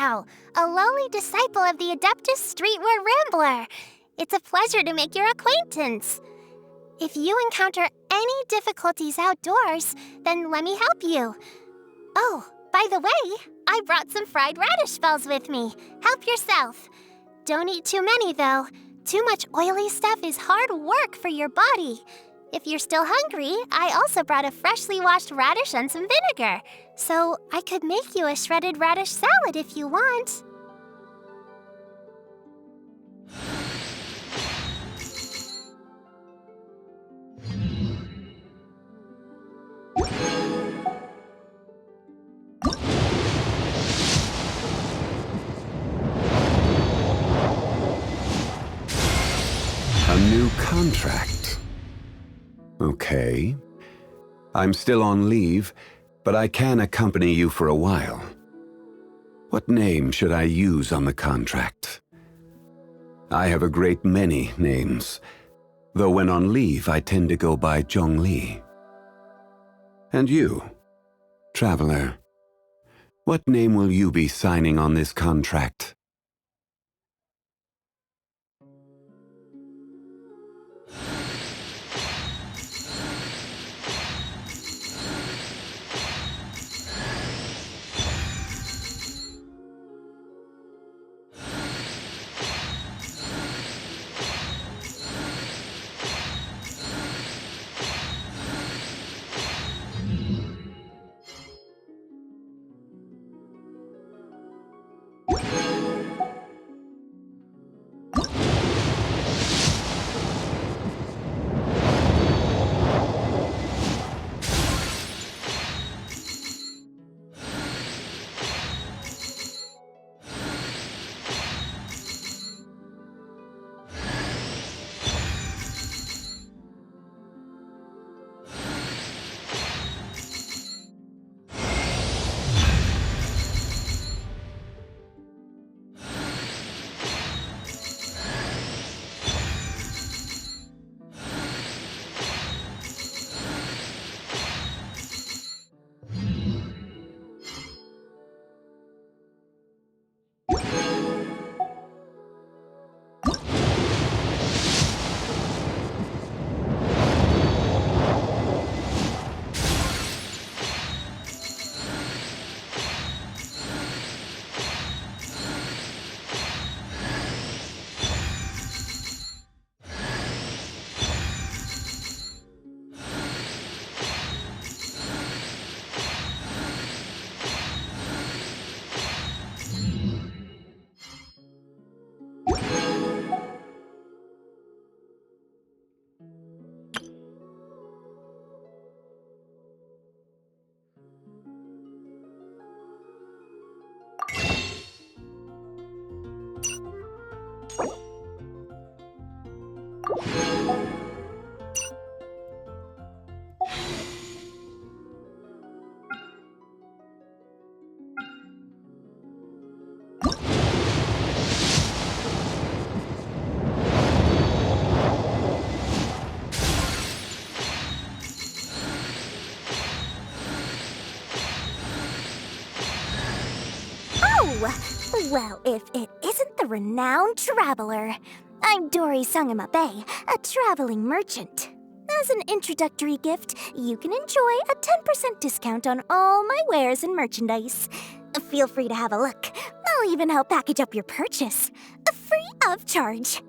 Xiao, a lowly disciple of the Adeptus Streetwear Rambler. It's a pleasure to make your acquaintance. If you encounter any difficulties outdoors, then let me help you. Oh, by the way, I brought some fried radish balls with me. Help yourself. Don't eat too many, though. Too much oily stuff is hard work for your body. If you're still hungry, I also brought a freshly washed radish and some vinegar. So I could make you a shredded radish salad if you want. A new contract. Okay. I'm still on leave, but I can accompany you for a while. What name should I use on the contract? I have a great many names, though when on leave I tend to go by Zhongli. And you, traveler, what name will you be signing on this contract? Well, if it isn't the renowned traveler. I'm Dori Sangamabe, a traveling merchant. As an introductory gift, you can enjoy a 10% discount on all my wares and merchandise. Feel free to have a look. I'll even help package up your purchase. Free of charge.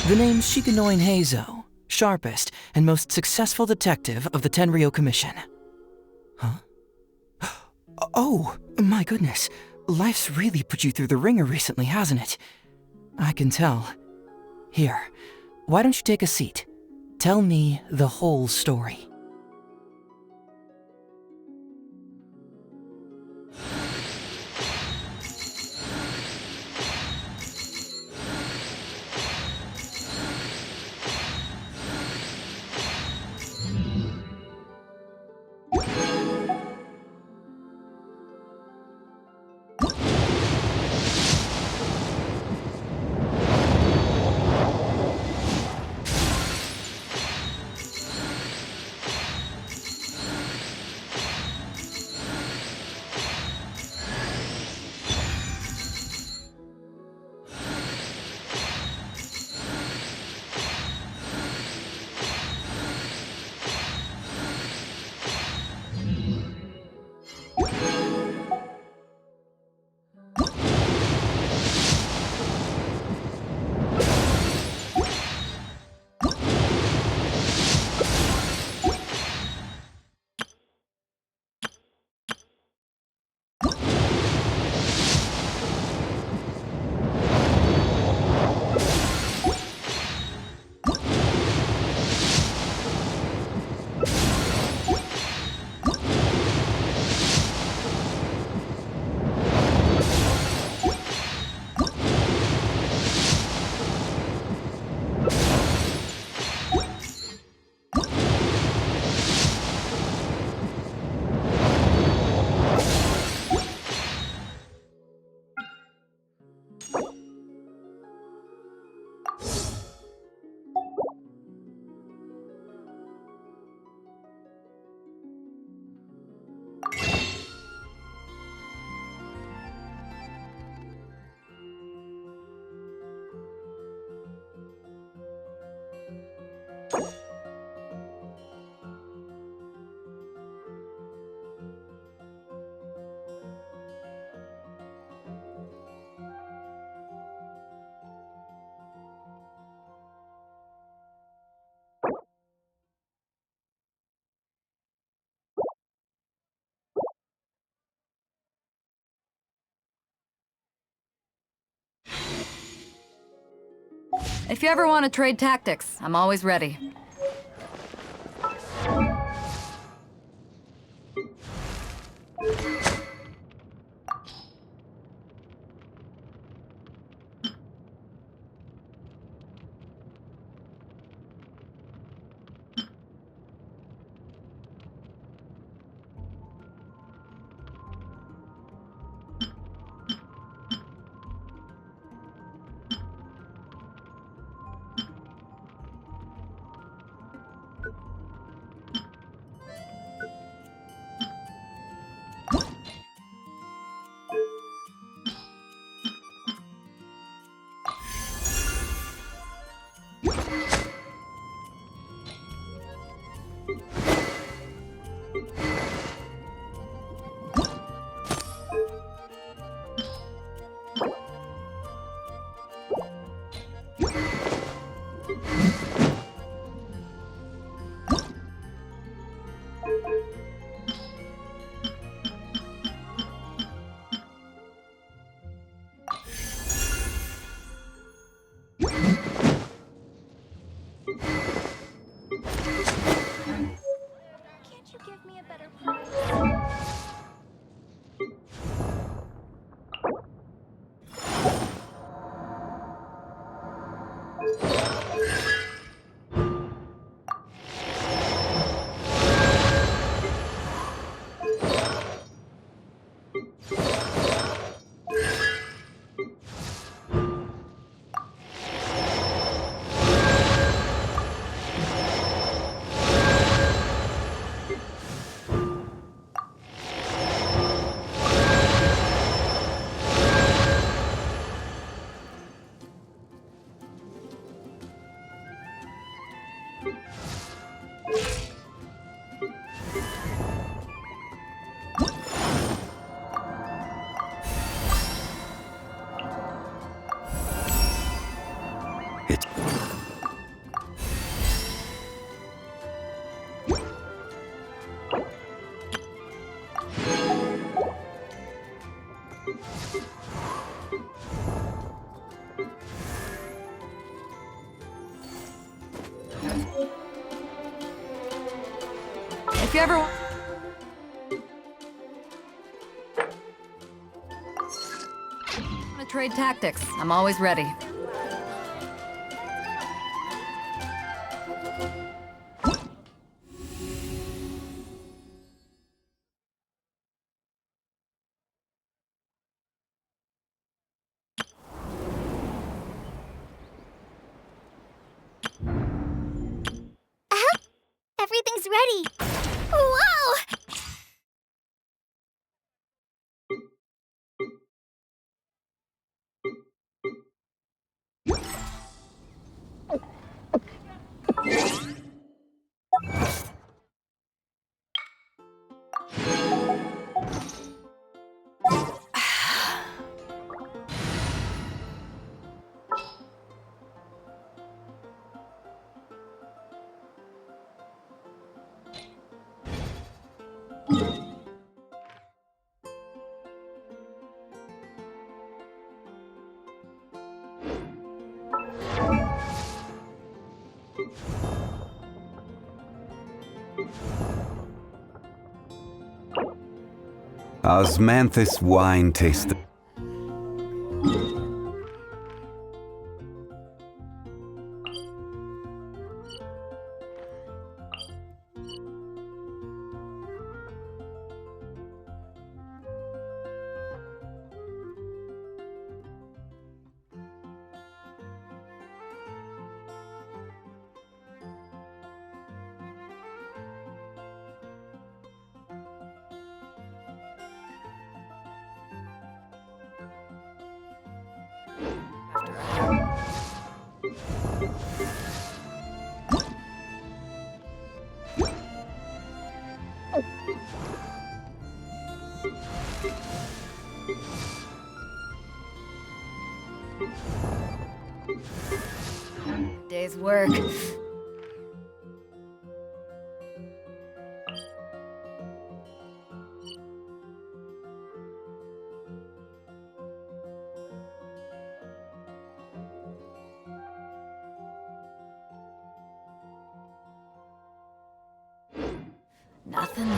The name's Shikanoin Heizo, sharpest and most successful detective of the Tenryo Commission. Huh? Oh, my goodness. Life's really put you through the ringer recently, hasn't it? I can tell. Here, why don't you take a seat? Tell me the whole story. If you ever want to trade tactics, I'm always ready. Can't you give me a better price? It's... If you ever want to trade tactics, I'm always ready. Everything's ready. Whoa! Osmanthus wine tastes... Day's work. Nothing.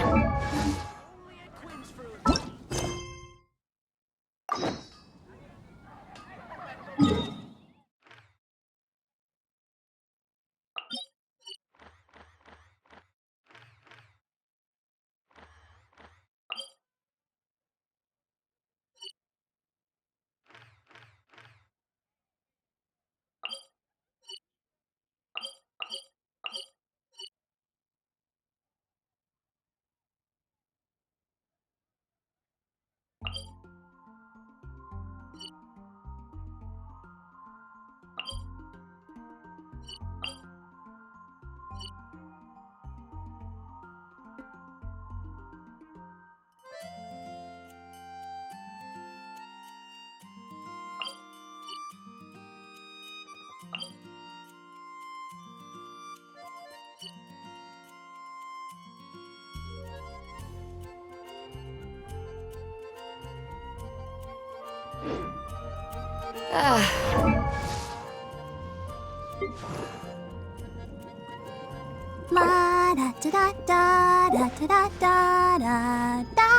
La da da da da da da da da.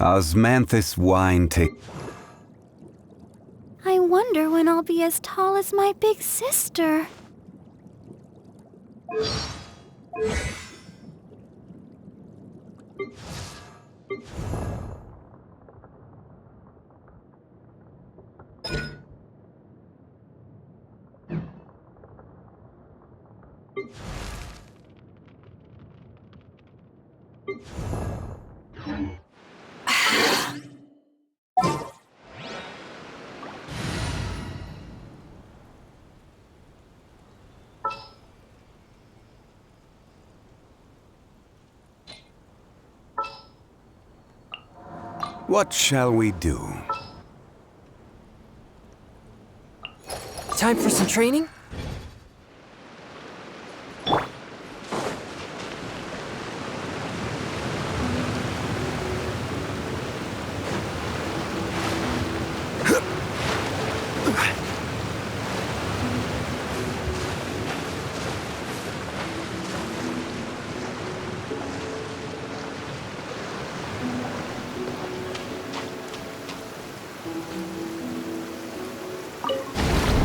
Osmanthus wine take. I wonder when I'll be as tall as my big sister. What shall we do? Time for some training?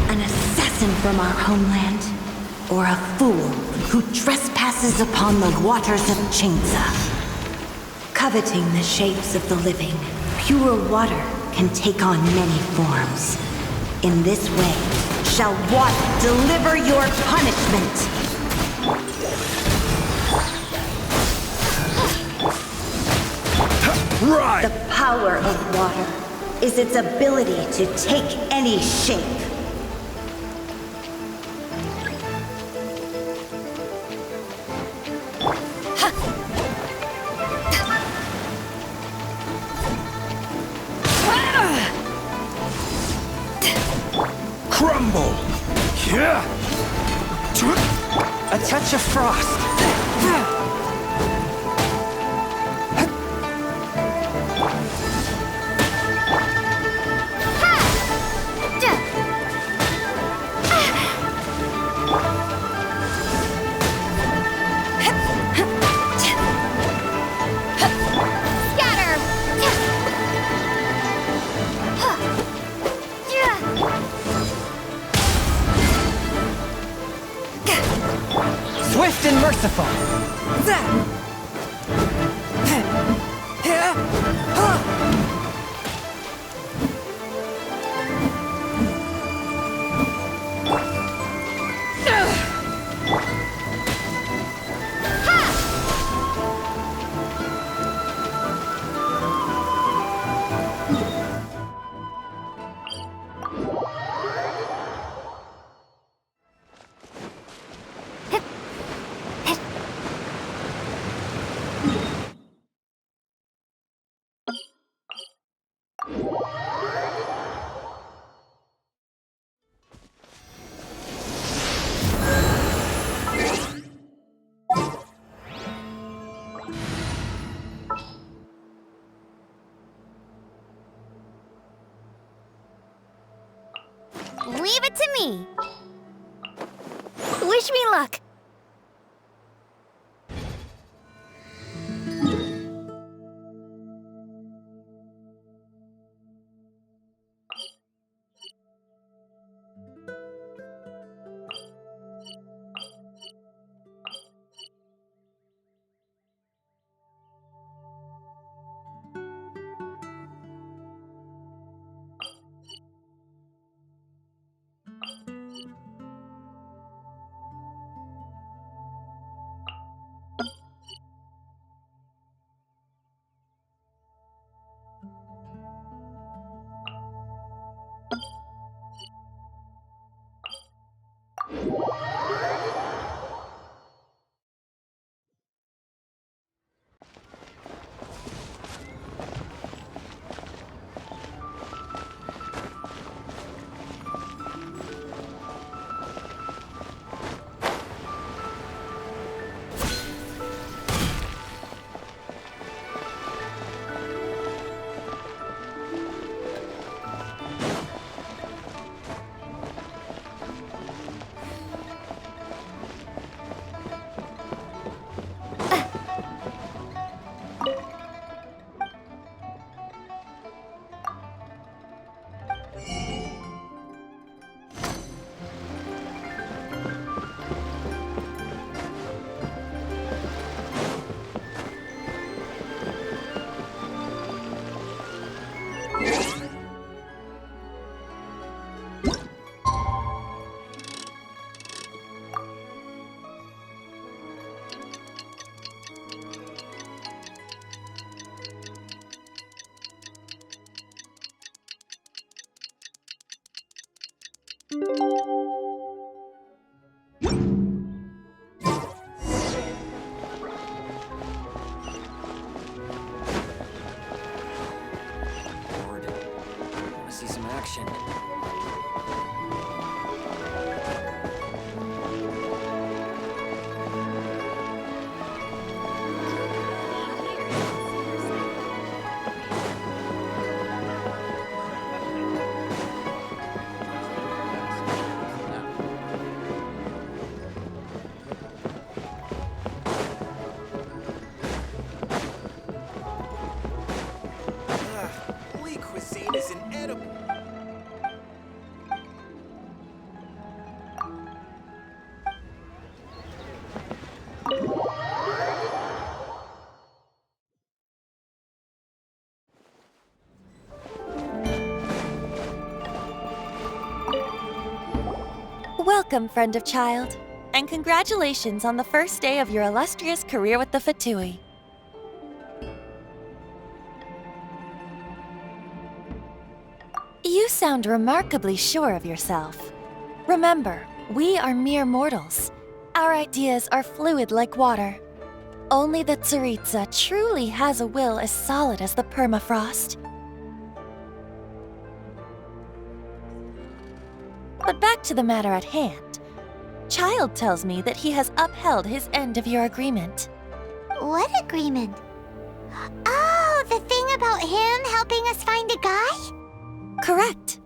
An assassin from our homeland, or a fool who trespasses upon the waters of Chingsa. Coveting the shapes of the living, pure water can take on many forms. In this way, shall water deliver your punishment. Right! The power of water is its ability to take any shape. Crumble! Yeah! A touch of frost. swift and merciful. Leave it to me. Wish me luck. Lord, I want to see some action. Lee cuisine is inedible. Welcome, friend of child, and congratulations on the first day of your illustrious career with the Fatui. You sound remarkably sure of yourself. Remember, we are mere mortals. Our ideas are fluid like water. Only the Tsaritsa truly has a will as solid as the permafrost. But back to the matter at hand. Child tells me that he has upheld his end of your agreement. What agreement? Oh, the thing about him helping us find a guy? Correct.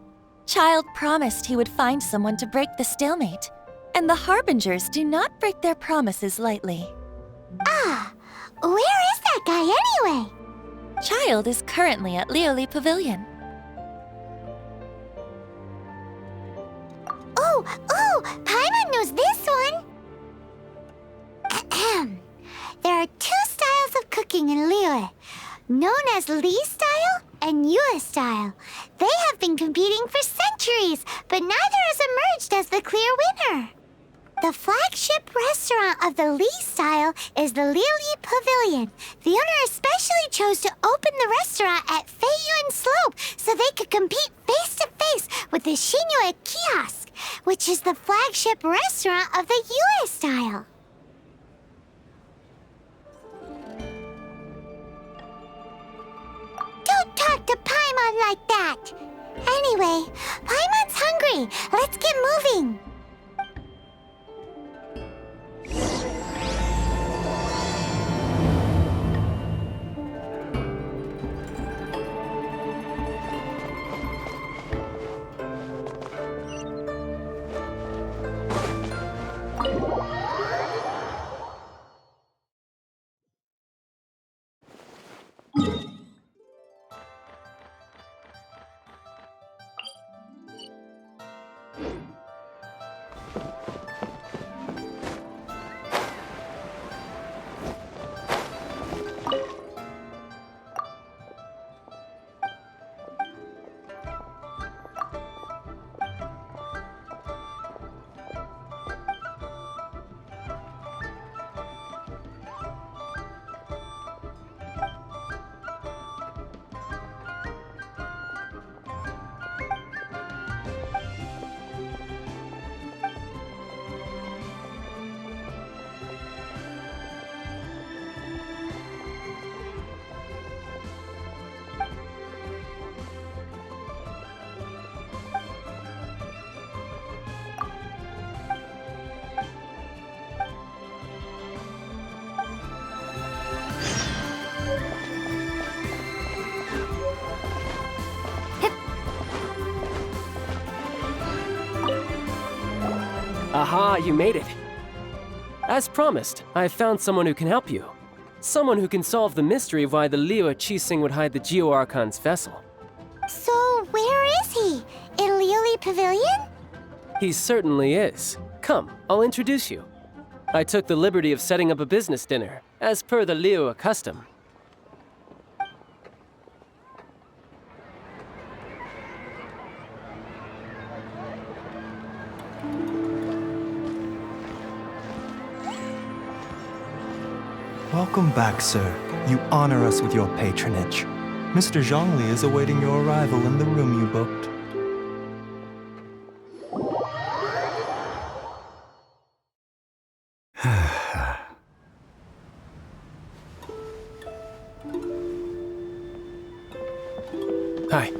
Child promised he would find someone to break the stalemate, and the Harbingers do not break their promises lightly. Ah, where is that guy anyway? Child is currently at Lioli Pavilion. Oh, Paimon knows this one! There are two styles of cooking in Liyue, known as Li style and Yue style. They have been competing for centuries, but neither has emerged as the clear winner. The flagship restaurant of the Li style is the Lili Pavilion. The owner especially chose to open the restaurant at Feiyuan Slope so they could compete face-to-face with the Xinyue Kiosk, which is the flagship restaurant of the Yue style. Don't talk to Paimon like that! Anyway, Paimon's hungry. Let's get moving. Aha, you made it. As promised, I've found someone who can help you. Someone who can solve the mystery of why the Liyue Qixing would hide the Geo Archon's vessel. So, where is he? In Lili Pavilion? He certainly is. Come, I'll introduce you. I took the liberty of setting up a business dinner, as per the Liyue custom. Welcome back, sir. You honor us with your patronage. Mr. Zhongli is awaiting your arrival in the room you booked. Hi.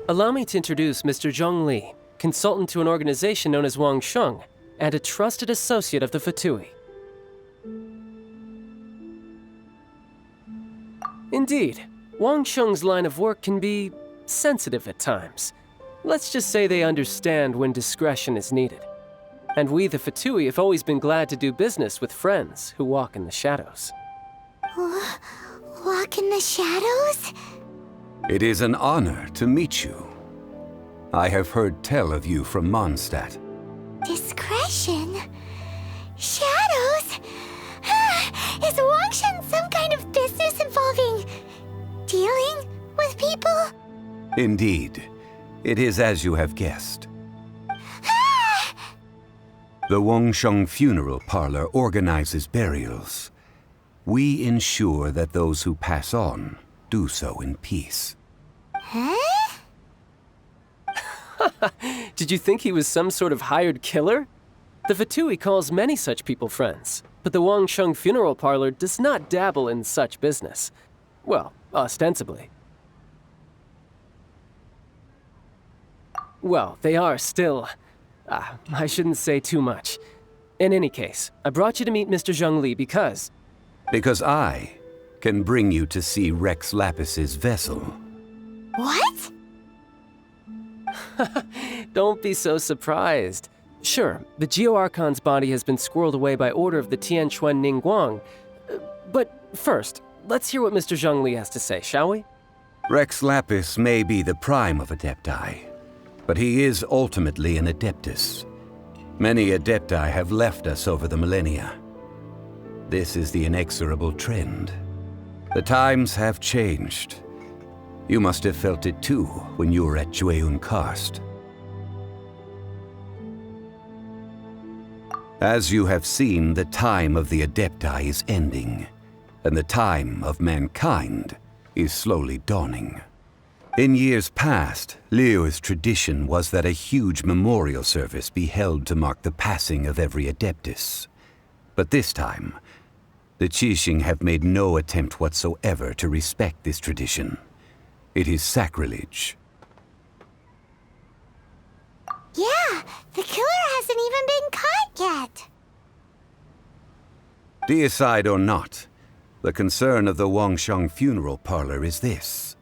Allow me to introduce Mr. Zhong Li, consultant to an organization known as Wang Sheng, and a trusted associate of the Fatui. Indeed, Wang Sheng's line of work can be sensitive at times. Let's just say they understand when discretion is needed. And we, the Fatui, have always been glad to do business with friends who walk in the shadows. Walk in the shadows? It is an honor to meet you. I have heard tell of you from Mondstadt. Discretion? Shadows? Is Wangshan some kind of business involving dealing with people? Indeed, it is as you have guessed. The Wangsheng Funeral Parlor organizes burials. We ensure that those who pass on do so in peace. Huh? Did you think he was some sort of hired killer? The Fatui calls many such people friends, but the Wangsheng Funeral Parlor does not dabble in such business. Well, ostensibly. Well, they are still... I shouldn't say too much. In any case, I brought you to meet Mr. Zhong Li because... Because I can bring you to see Rex Lapis's vessel. What? Don't be so surprised. Sure, the Geo Archon's body has been squirreled away by order of the Tianquan Ningguang. But first, let's hear what Mr. Zhongli has to say, shall we? Rex Lapis may be the prime of Adepti, but he is ultimately an Adeptus. Many Adepti have left us over the millennia. This is the inexorable trend. The times have changed. You must have felt it too when you were at Jueyun Karst. As you have seen, the time of the Adepti is ending, and the time of mankind is slowly dawning. In years past, Liyue's tradition was that a huge memorial service be held to mark the passing of every Adeptus. But this time, the Qixing have made no attempt whatsoever to respect this tradition. It is sacrilege. Yeah, the killer hasn't even been caught yet. Deicide or not, the concern of the Wangsheng funeral parlor is this.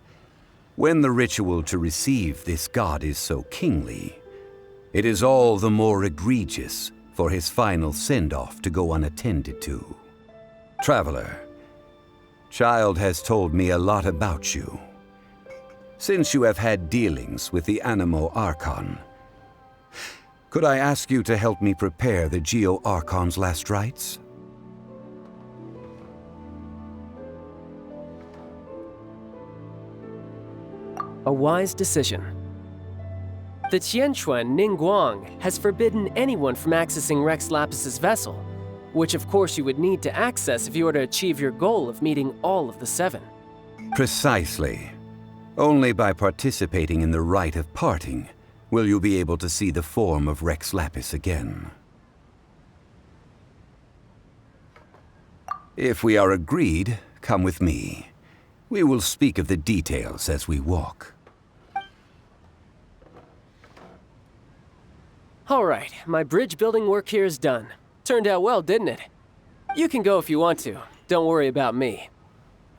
When the ritual to receive this god is so kingly, it is all the more egregious for his final send-off to go unattended to. Traveler, Child has told me a lot about you. Since you have had dealings with the Animo Archon, could I ask you to help me prepare the Geo Archon's last rites? A wise decision. The Qianquan Ningguang has forbidden anyone from accessing Rex Lapis's vessel, which of course you would need to access if you were to achieve your goal of meeting all of the 7. Precisely. Only by participating in the rite of parting will you be able to see the form of Rex Lapis again. If we are agreed, come with me. We will speak of the details as we walk. All right, my bridge building work here is done. Turned out well, didn't it? You can go if you want to. Don't worry about me.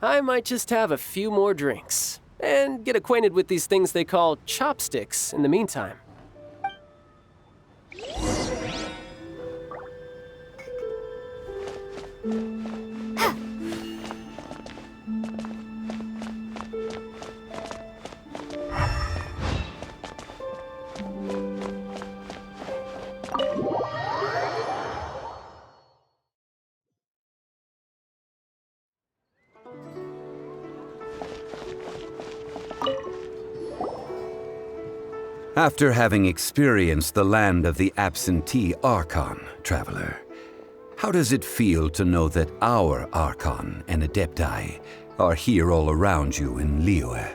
I might just have a few more drinks and get acquainted with these things they call chopsticks in the meantime. After having experienced the land of the absentee Archon, Traveler, how does it feel to know that our Archon and Adepti are here all around you in Liyue?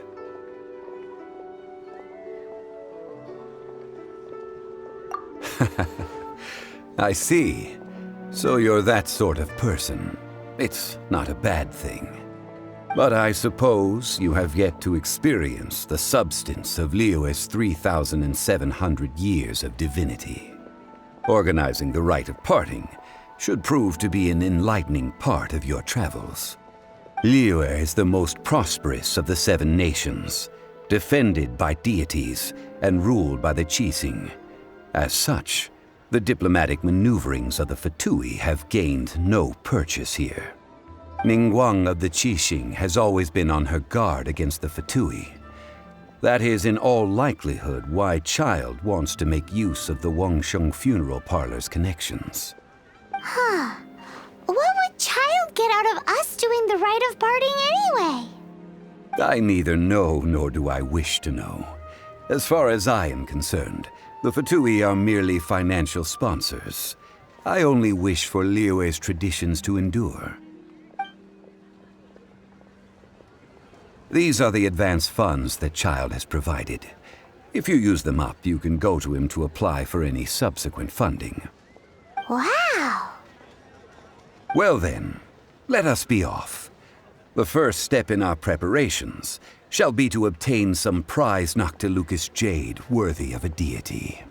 I see. So you're that sort of person. It's not a bad thing. But I suppose you have yet to experience the substance of Liyue's 3,700 years of divinity. Organizing the rite of parting should prove to be an enlightening part of your travels. Liyue is the most prosperous of the 7 nations, defended by deities and ruled by the Qixing. As such, the diplomatic maneuverings of the Fatui have gained no purchase here. Ningguang of the Qixing has always been on her guard against the Fatui. That is in all likelihood why Child wants to make use of the Wangsheng funeral parlor's connections. Huh. What would Child get out of us doing the rite of parting anyway? I neither know nor do I wish to know. As far as I am concerned, the Fatui are merely financial sponsors. I only wish for Liyue's traditions to endure. These are the advance funds that Child has provided. If you use them up, you can go to him to apply for any subsequent funding. Wow! Well then, let us be off. The first step in our preparations shall be to obtain some prize Noctilucous jade worthy of a deity.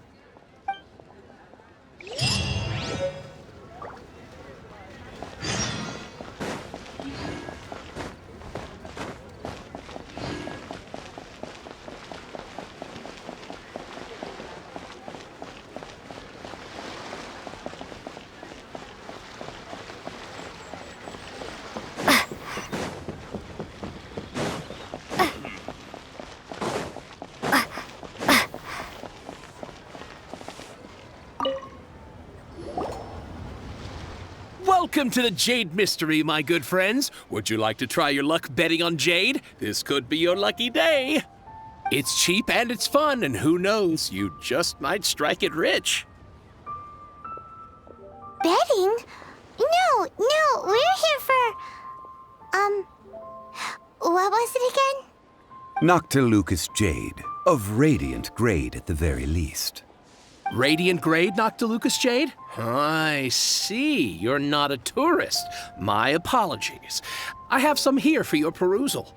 Welcome to the Jade Mystery, my good friends. Would you like to try your luck betting on Jade? This could be your lucky day. It's cheap and it's fun, and who knows, you just might strike it rich. Betting? No, we're here for... what was it again? Noctilucous Jade, of radiant grade at the very least. Radiant grade, Noctilucous Jade? I see. You're not a tourist. My apologies. I have some here for your perusal.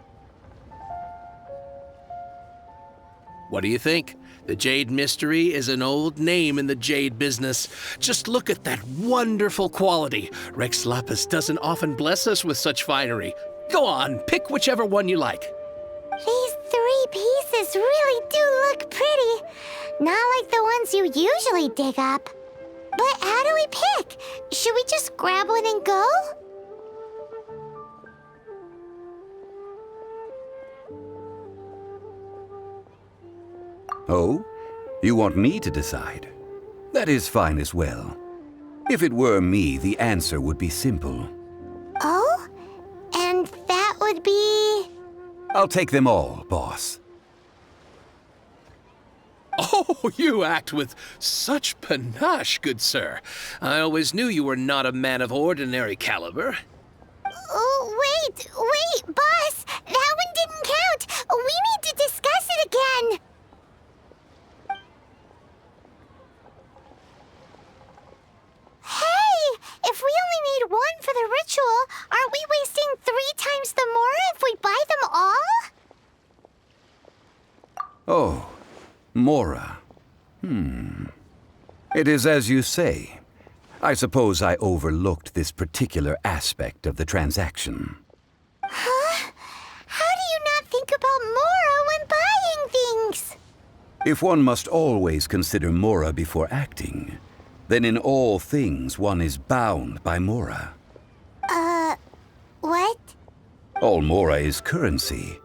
What do you think? The Jade Mystery is an old name in the jade business. Just look at that wonderful quality. Rex Lapis doesn't often bless us with such finery. Go on, pick whichever one you like. These 3 pieces really do look pretty. Not like the ones you usually dig up. But how do we pick? Should we just grab one and go? Oh? You want me to decide? That is fine as well. If it were me, the answer would be simple. Oh? And that would be... I'll take them all, boss. Oh, you act with such panache, good sir. I always knew you were not a man of ordinary caliber. Oh, wait, boss! That one didn't count! We need to discuss it again! Hey! If we only need one for the ritual, aren't we wasting 3 times the Mora if we buy them all? Oh, Mora. It is as you say. I suppose I overlooked this particular aspect of the transaction. Huh? How do you not think about Mora when buying things? If one must always consider Mora before acting, then in all things one is bound by Mora. What? All Mora is currency,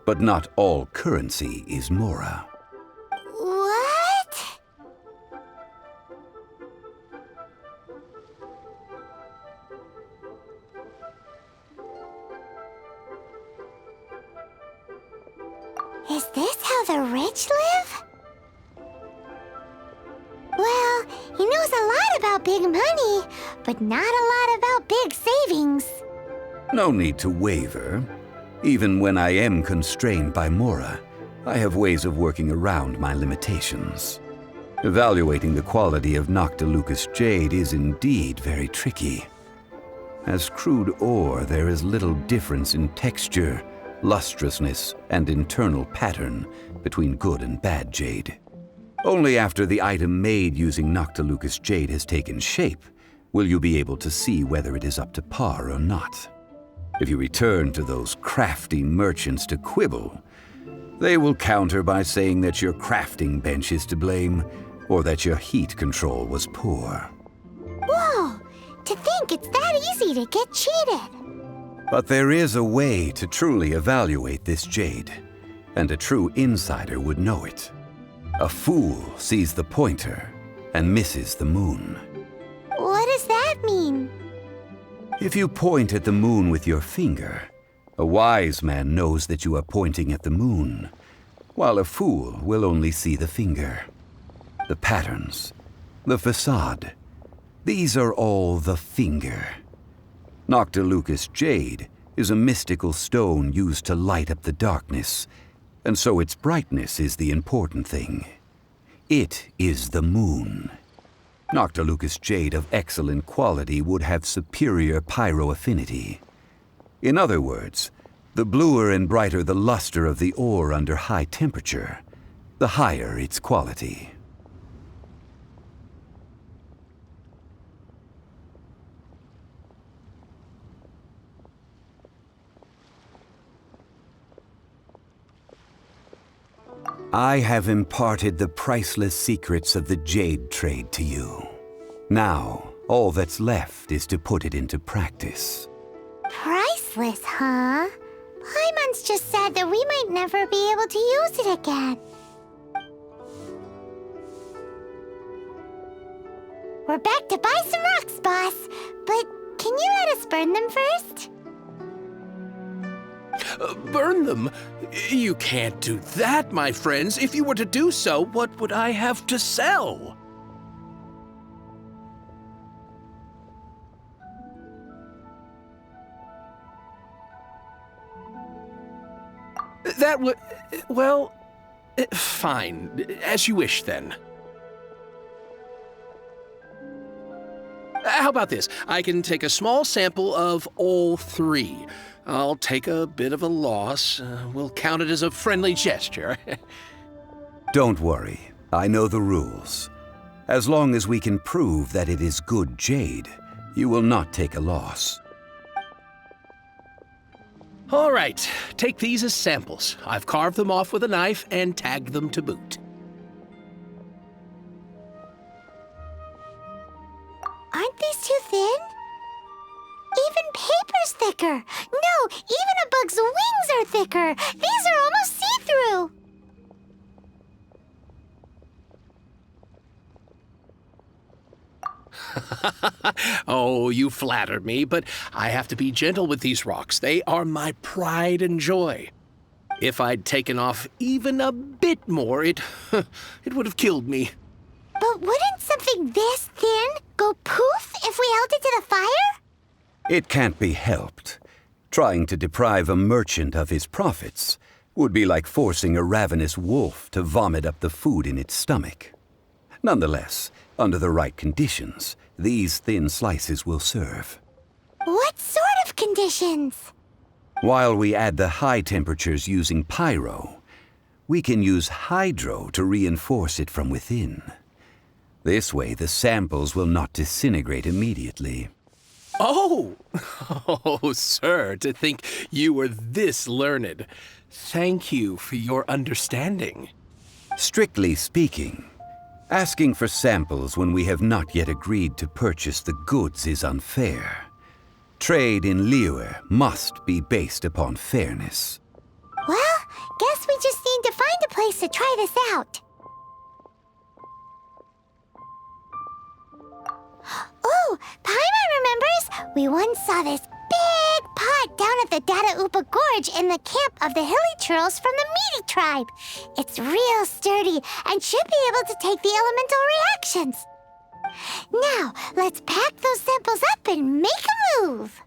but not all currency is Mora. What? Is this how the rich live? Well, he knows a lot about big money, but not a lot about big savings. No need to waver. Even when I am constrained by Mora, I have ways of working around my limitations. Evaluating the quality of Noctilucous Jade is indeed very tricky. As crude ore, there is little difference in texture, lustrousness, and internal pattern between good and bad jade. Only after the item made using Noctilucous Jade has taken shape will you be able to see whether it is up to par or not. If you return to those crafty merchants to quibble, they will counter by saying that your crafting bench is to blame or that your heat control was poor. Whoa! To think it's that easy to get cheated. But there is a way to truly evaluate this jade, and a true insider would know it. A fool sees the pointer and misses the moon. What does that mean? If you point at the moon with your finger, a wise man knows that you are pointing at the moon, while a fool will only see the finger. The patterns, the facade, these are all the finger. Noctilucous Jade is a mystical stone used to light up the darkness, and so its brightness is the important thing. It is the moon. Noctilucous Jade of excellent quality would have superior pyroaffinity. In other words, the bluer and brighter the luster of the ore under high temperature, the higher its quality. I have imparted the priceless secrets of the jade trade to you. Now, all that's left is to put it into practice. Priceless, huh? Paimon's just said that we might never be able to use it again. We're back to buy some rocks, boss. But can you let us burn them first? Burn them? You can't do that, my friends. If you were to do so, what would I have to sell? That would... well... fine. As you wish, then. How about this? I can take a small sample of all three. I'll take a bit of a loss. We'll count it as a friendly gesture. Don't worry. I know the rules. As long as we can prove that it is good jade, you will not take a loss. All right. Take these as samples. I've carved them off with a knife and tagged them to boot. Aren't these too thin? Even paper's thicker. No, even a bug's wings are thicker. These are almost see-through. Oh, you flatter me, but I have to be gentle with these rocks. They are my pride and joy. If I'd taken off even a bit more, it would have killed me. But wouldn't something this thin go poof if we held it to the fire? It can't be helped. Trying to deprive a merchant of his profits would be like forcing a ravenous wolf to vomit up the food in its stomach. Nonetheless, under the right conditions, these thin slices will serve. What sort of conditions? While we add the high temperatures using pyro, we can use hydro to reinforce it from within. This way, the samples will not disintegrate immediately. Oh! Oh, sir, to think you were this learned. Thank you for your understanding. Strictly speaking, asking for samples when we have not yet agreed to purchase the goods is unfair. Trade in Liyue must be based upon fairness. Well, guess we just need to find a place to try this out. Oh, Paimon remembers! We once saw this big pot down at the Dada Upa Gorge in the camp of the hilly churls from the Meaty tribe. It's real sturdy and should be able to take the elemental reactions. Now, let's pack those samples up and make a move.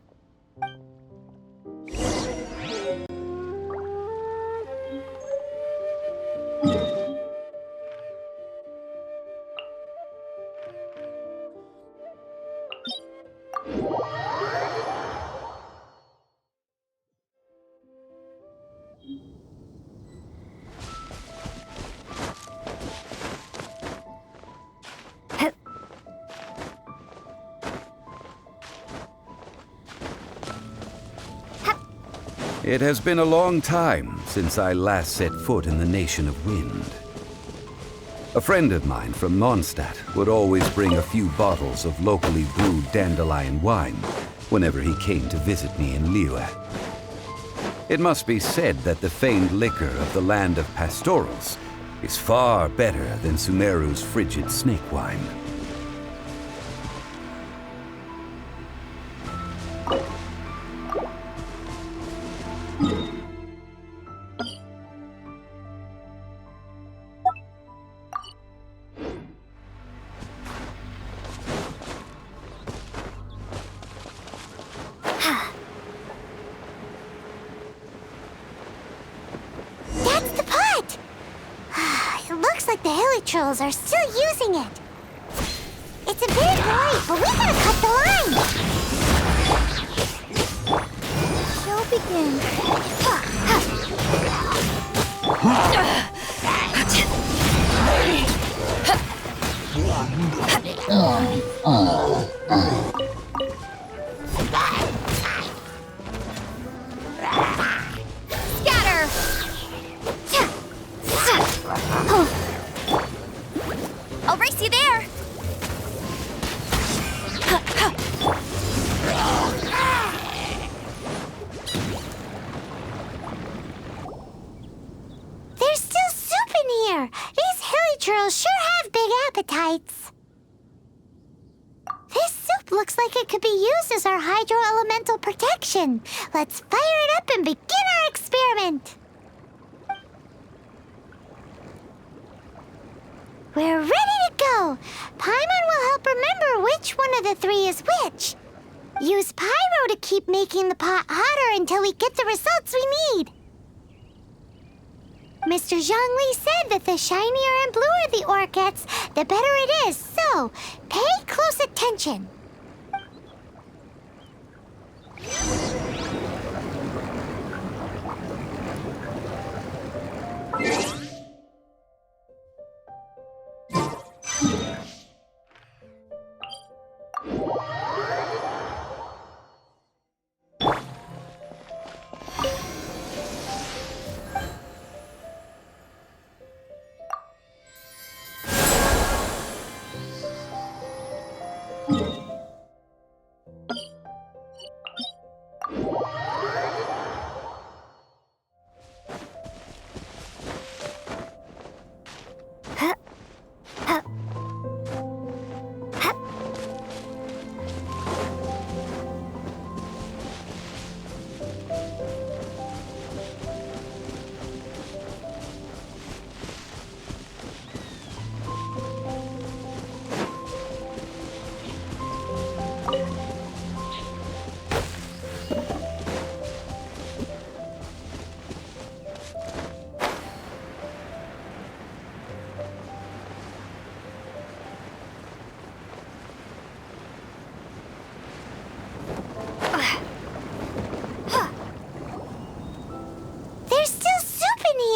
It has been a long time since I last set foot in the Nation of Wind. A friend of mine from Mondstadt would always bring a few bottles of locally brewed dandelion wine whenever he came to visit me in Liyue. It must be said that the famed liquor of the land of pastorals is far better than Sumeru's frigid snake wine. That's the pot! It looks like the hilly trolls are still using it. It's a bit light, but we gotta cut the line! Show begins. Scatter! I'll race you there! There's still soup in here! These hilly churls sure have big appetites. This soup looks like it could be used as our hydro-elemental protection. Let's fire it up and begin our experiment. We're ready to go. Paimon will help remember which one of the three is which. Use Pyro to keep making the pot hotter until we get the results we need. Mr. Zhongli said that the shinier and bluer the ore gets, the better it is, so pay close attention.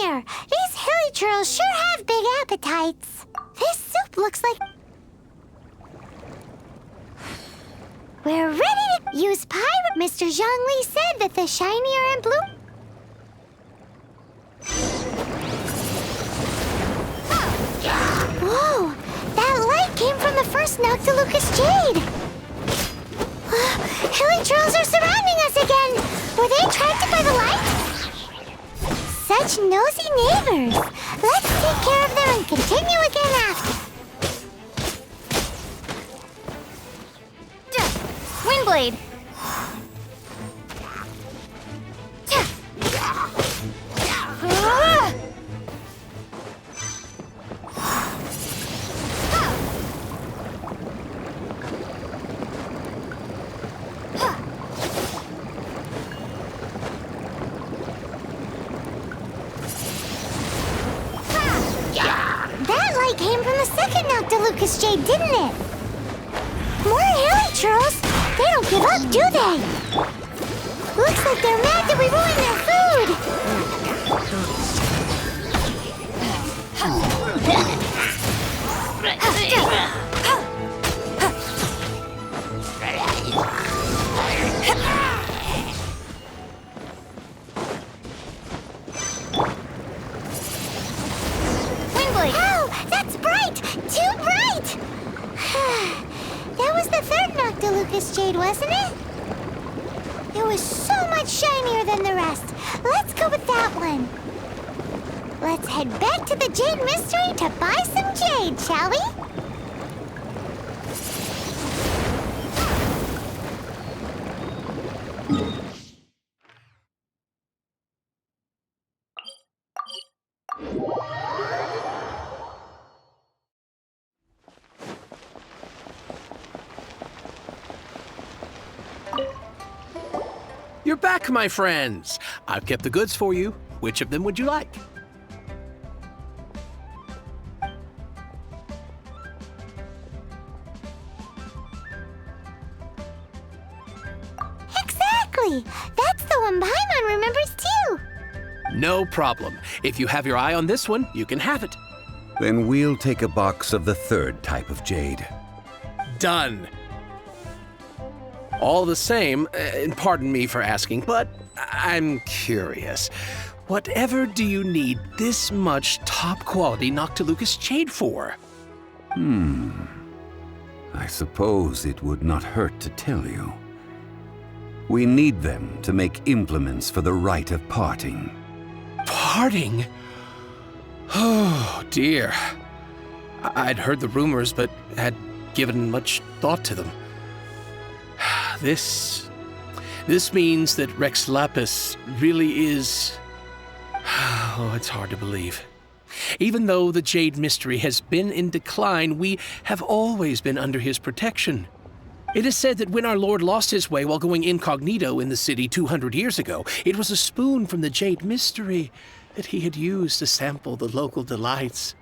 These hilly churls sure have big appetites. This soup looks like... We're ready to use Pyro. Mr. Zhongli said that the shinier and blue... Whoa! That light came from the first Noctilucous Jade! Hilly churls are surrounding us again! Were they attracted by the light? Such nosy neighbors. Let's take care of them and continue again after. Windblade! Came from the second Noctilucous Jade, didn't it? More hilly churls? They don't give up, do they? Looks like they're mad that we ruined their That's bright! Too bright! That was the third Noctilucous Jade, wasn't it? It was so much shinier than the rest. Let's go with that one. Let's head back to the Jade Mystery to buy some jade, shall we? You're back, my friends. I've kept the goods for you. Which of them would you like? Exactly! That's the one Paimon remembers too! No problem. If you have your eye on this one, you can have it. Then we'll take a box of the third type of jade. Done. All the same, and pardon me for asking, but I'm curious. Whatever do you need this much top-quality Noctilucous Jade for? I suppose it would not hurt to tell you. We need them to make implements for the rite of parting. Parting? Oh, dear. I'd heard the rumors, but had given much thought to them. This means that Rex Lapis really is... Oh, it's hard to believe. Even though the Jade Mystery has been in decline, we have always been under his protection. It is said that when our Lord lost his way while going incognito in the city 200 years ago, it was a spoon from the Jade Mystery that he had used to sample the local delights.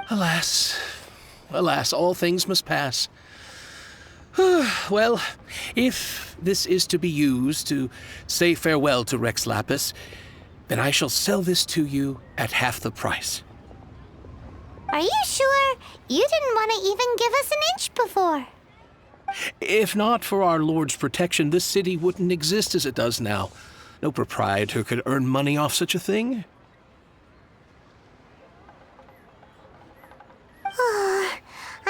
Alas, all things must pass. Well, if this is to be used to say farewell to Rex Lapis, then I shall sell this to you at half the price. Are you sure? You didn't want to even give us an inch before. If not for our Lord's protection, this city wouldn't exist as it does now. No proprietor could earn money off such a thing.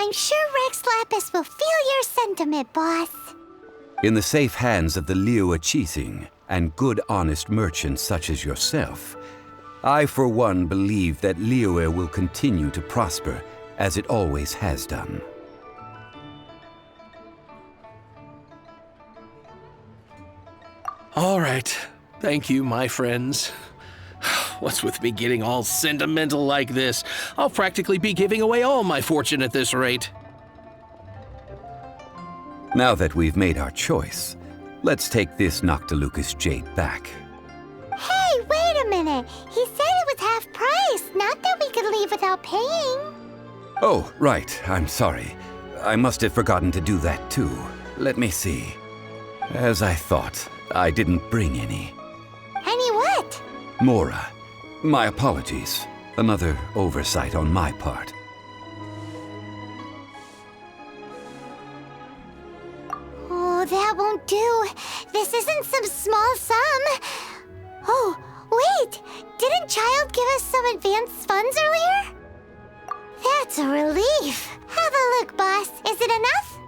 I'm sure Rex Lapis will feel your sentiment, boss. In the safe hands of the Liu Chising and good honest merchants such as yourself, I for one believe that Liyue will continue to prosper as it always has done. All right. Thank you, my friends. What's with me getting all sentimental like this? I'll practically be giving away all my fortune at this rate. Now that we've made our choice, let's take this Noctilucous jade back. Hey, wait a minute. He said it was half price, not that we could leave without paying. Oh, right. I'm sorry. I must have forgotten to do that too. Let me see. As I thought, I didn't bring any. Any what? Mora. My apologies. Another oversight on my part. Oh, that won't do. This isn't some small sum. Oh, wait! Didn't Child give us some advanced funds earlier? That's a relief. Have a look, boss. Is it enough?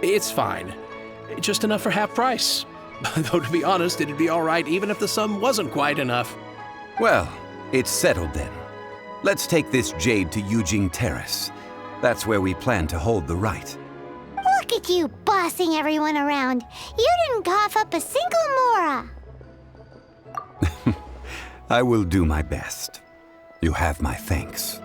It's fine. Just enough for half price. Though to be honest, it'd be all right even if the sum wasn't quite enough. Well, it's settled then. Let's take this jade to Yujing Terrace. That's where we plan to hold the right. Look at you bossing everyone around. You didn't cough up a single Mora. I will do my best. You have my thanks.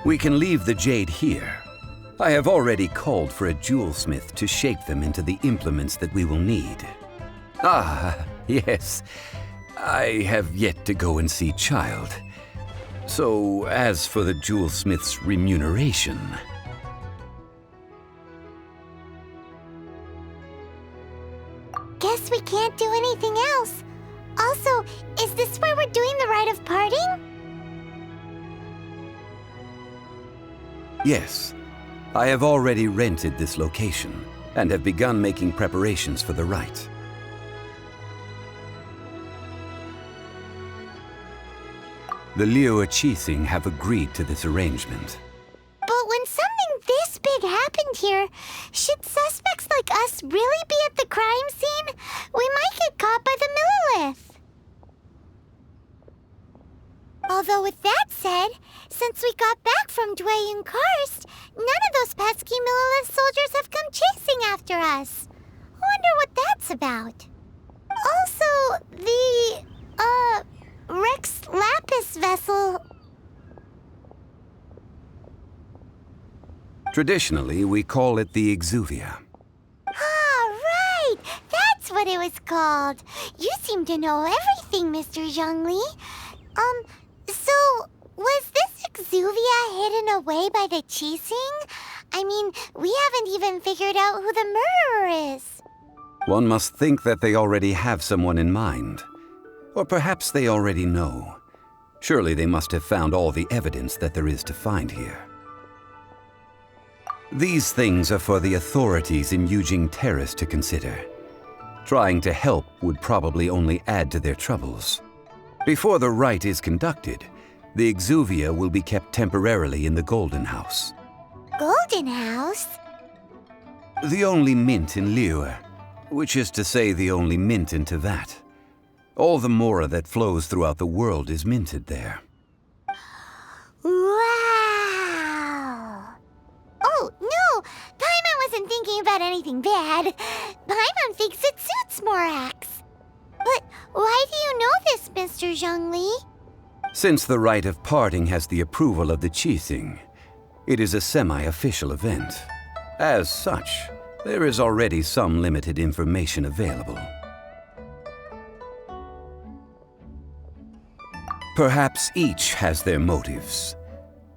We can leave the jade here. I have already called for a jewelsmith to shape them into the implements that we will need. Ah, yes. I have yet to go and see Child. So, as for the jewelsmith's remuneration... Guess we can't do anything else. Also, is this where we're doing the rite of parting? Yes, I have already rented this location and have begun making preparations for the rite. The Liu Qixing have agreed to this arrangement. But when something this big happened here, should suspects like us really be at the crime scene? We might get caught by the Millilith. Although with that said, since we got back from Dwayne Karst, none of those pesky Millilith soldiers have come chasing after us. Wonder what that's about. Also, the, Rex Lapis vessel... Traditionally, we call it the Exuvia. Ah, right! That's what it was called. You seem to know everything, Mr. Zhongli. So, was this Exuvia hidden away by the Qixing? I mean, we haven't even figured out who the murderer is. One must think that they already have someone in mind. Or perhaps they already know. Surely they must have found all the evidence that there is to find here. These things are for the authorities in Yujing Terrace to consider. Trying to help would probably only add to their troubles. Before the rite is conducted, the Exuvia will be kept temporarily in the Golden House. Golden House? The only mint in Liyue, which is to say the only mint in Tevat. All the mora that flows throughout the world is minted there. Wow! Oh, no! Paimon wasn't thinking about anything bad. Paimon thinks it suits Morax. But why do you know this, Mr. Zhongli? Since the rite of parting has the approval of the Qixing, it is a semi-official event. As such, there is already some limited information available. Perhaps each has their motives,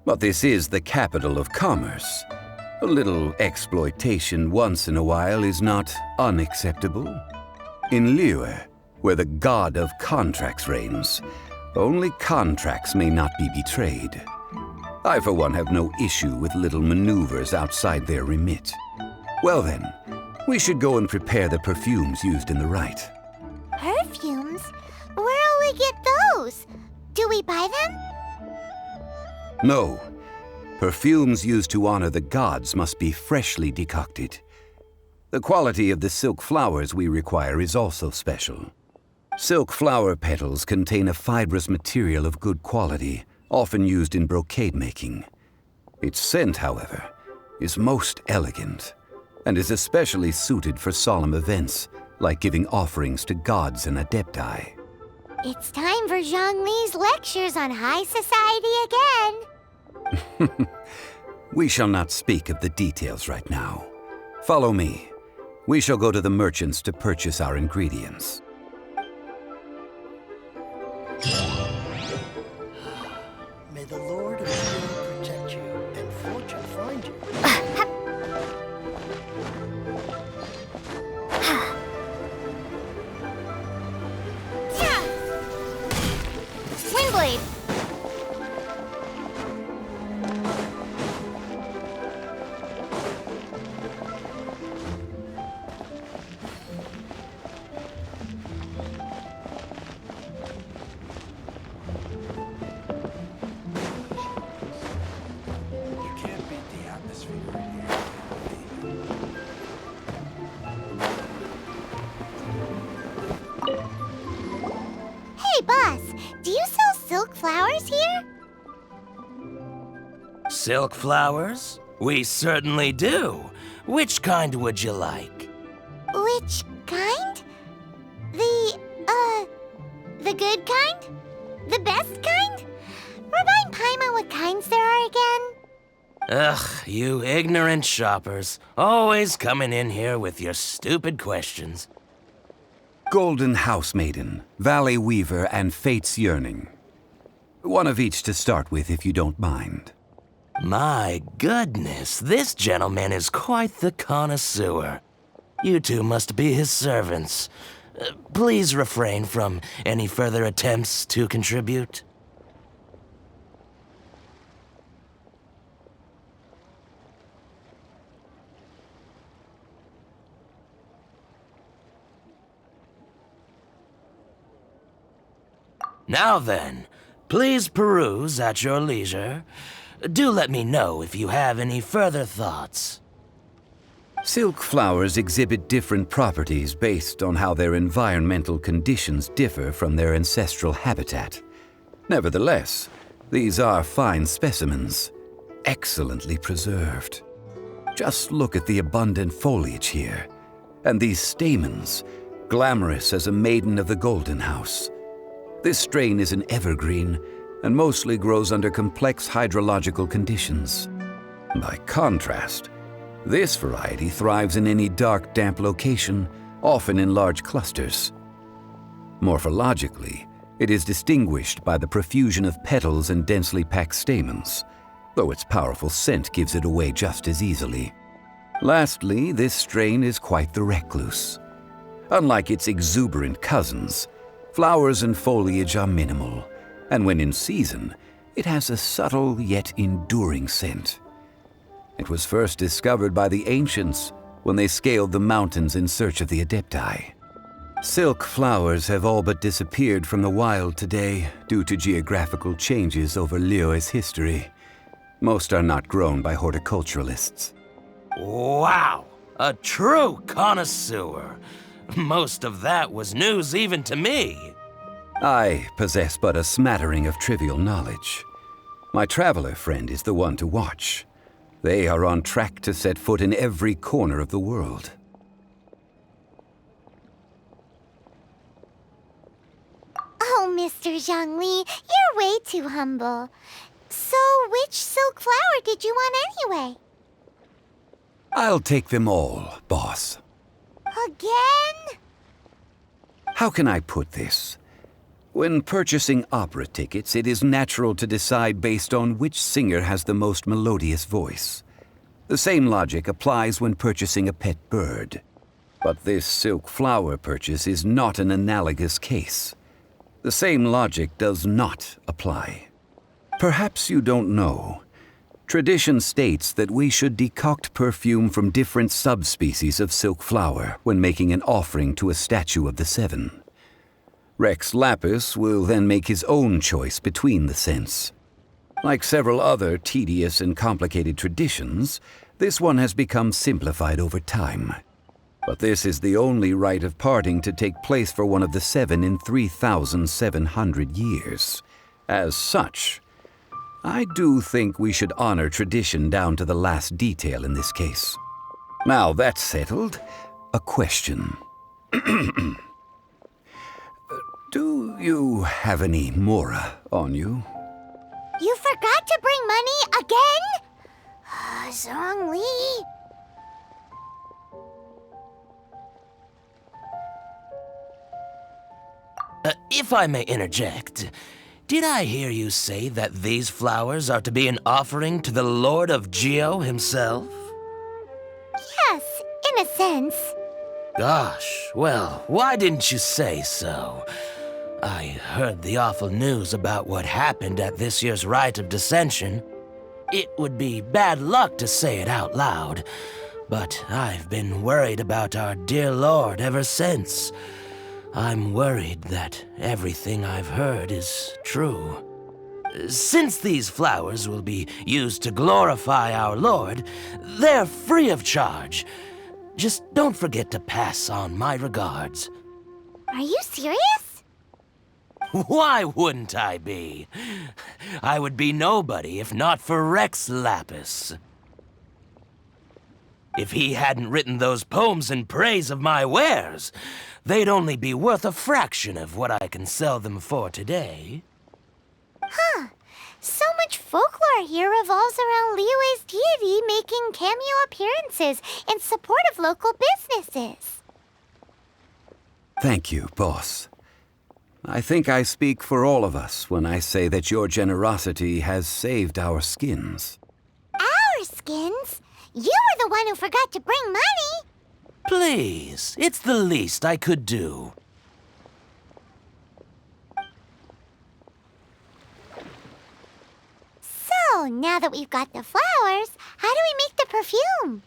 but this is the capital of commerce. A little exploitation once in a while is not unacceptable. In Liyue, where the god of contracts reigns, only contracts may not be betrayed. I, for one, have no issue with little maneuvers outside their remit. Well then, we should go and prepare the perfumes used in the rite. Perfumes? Where'll we get those? Do we buy them? No. Perfumes used to honor the gods must be freshly decocted. The quality of the silk flowers we require is also special. Silk flower petals contain a fibrous material of good quality, often used in brocade making. Its scent, however, is most elegant, and is especially suited for solemn events, like giving offerings to gods and adepti. It's time for Zhongli's lectures on high society again. We shall not speak of the details right now. Follow me. We shall go to the merchants to purchase our ingredients. May the Lord of the World protect you and fortune find you. Windblade! Hey, boss, do you sell silk flowers here? Silk flowers? We certainly do. Which kind would you like? Which kind? The good kind? The best kind? Remind Paimon what kinds there are again. Ugh, you ignorant shoppers. Always coming in here with your stupid questions. Golden House Maiden, Valley Weaver, and Fate's Yearning. One of each to start with, if you don't mind. My goodness, this gentleman is quite the connoisseur. You two must be his servants. Please refrain from any further attempts to contribute. Now then, Please peruse at your leisure. Do let me know if you have any further thoughts. Silk flowers exhibit different properties based on how their environmental conditions differ from their ancestral habitat. Nevertheless, these are fine specimens, excellently preserved. Just look at the abundant foliage here, and these stamens, glamorous as a maiden of the Golden House. This strain is an evergreen and mostly grows under complex hydrological conditions. By contrast, this variety thrives in any dark, damp location, often in large clusters. Morphologically, it is distinguished by the profusion of petals and densely packed stamens, though its powerful scent gives it away just as easily. Lastly, this strain is quite the recluse. Unlike its exuberant cousins, flowers and foliage are minimal, and when in season, it has a subtle yet enduring scent. It was first discovered by the ancients when they scaled the mountains in search of the Adepti. Silk flowers have all but disappeared from the wild today due to geographical changes over Liyue's history. Most are not grown by horticulturalists. Wow! A true connoisseur! Most of that was news even to me. I possess but a smattering of trivial knowledge. My traveler friend is the one to watch. They are on track to set foot in every corner of the world. Oh, Mr. Zhongli, you're way too humble. So, which silk flower did you want anyway? I'll take them all, boss. Again? How can I put this? When purchasing opera tickets, it is natural to decide based on which singer has the most melodious voice. The same logic applies when purchasing a pet bird. But this silk flower purchase is not an analogous case. The same logic does not apply. Perhaps you don't know. Tradition states that we should decoct perfume from different subspecies of silk flower when making an offering to a statue of the Seven. Rex Lapis will then make his own choice between the scents. Like several other tedious and complicated traditions, this one has become simplified over time. But this is the only rite of parting to take place for one of the Seven in 3,700 years. As such, I do think we should honor tradition down to the last detail in this case. Now that's settled, a question. Do you have any Mora on you? You forgot to bring money again? Zhongli. If I may interject, did I hear you say that these flowers are to be an offering to the Lord of Geo himself? Yes, in a sense. Gosh, well, why didn't you say so? I heard the awful news about what happened at this year's Rite of Dissension. It would be bad luck to say it out loud, but I've been worried about our dear Lord ever since. I'm worried that everything I've heard is true. Since these flowers will be used to glorify our Lord, they're free of charge. Just don't forget to pass on my regards. Are you serious? Why wouldn't I be? I would be nobody if not for Rex Lapis. If he hadn't written those poems in praise of my wares, they'd only be worth a fraction of what I can sell them for today. Huh. So much folklore here revolves around Liyue's deity making cameo appearances in support of local businesses. Thank you, boss. I think I speak for all of us when I say that your generosity has saved our skins. Our skins? You were the one who forgot to bring money. Please, it's the least I could do. So, now that we've got the flowers, how do we make the perfume?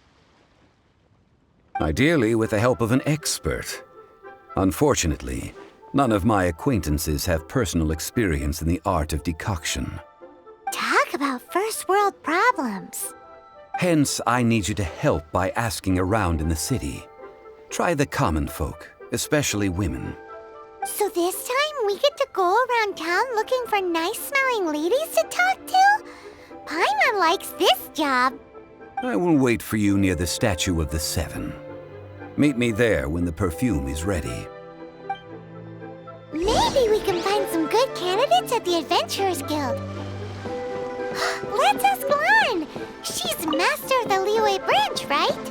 Ideally with the help of an expert. Unfortunately, None of my acquaintances have personal experience in the art of decoction. Talk about first world problems. Hence, I need you to help by asking around in the city. Try the common folk, especially women. So this time we get to go around town looking for nice-smelling ladies to talk to? Paimon likes this job. I will wait for you near the Statue of the Seven. Meet me there when the perfume is ready. Maybe we can find some good candidates at the Adventurers Guild. Let's ask Lan. She's master of the Liyue branch, right?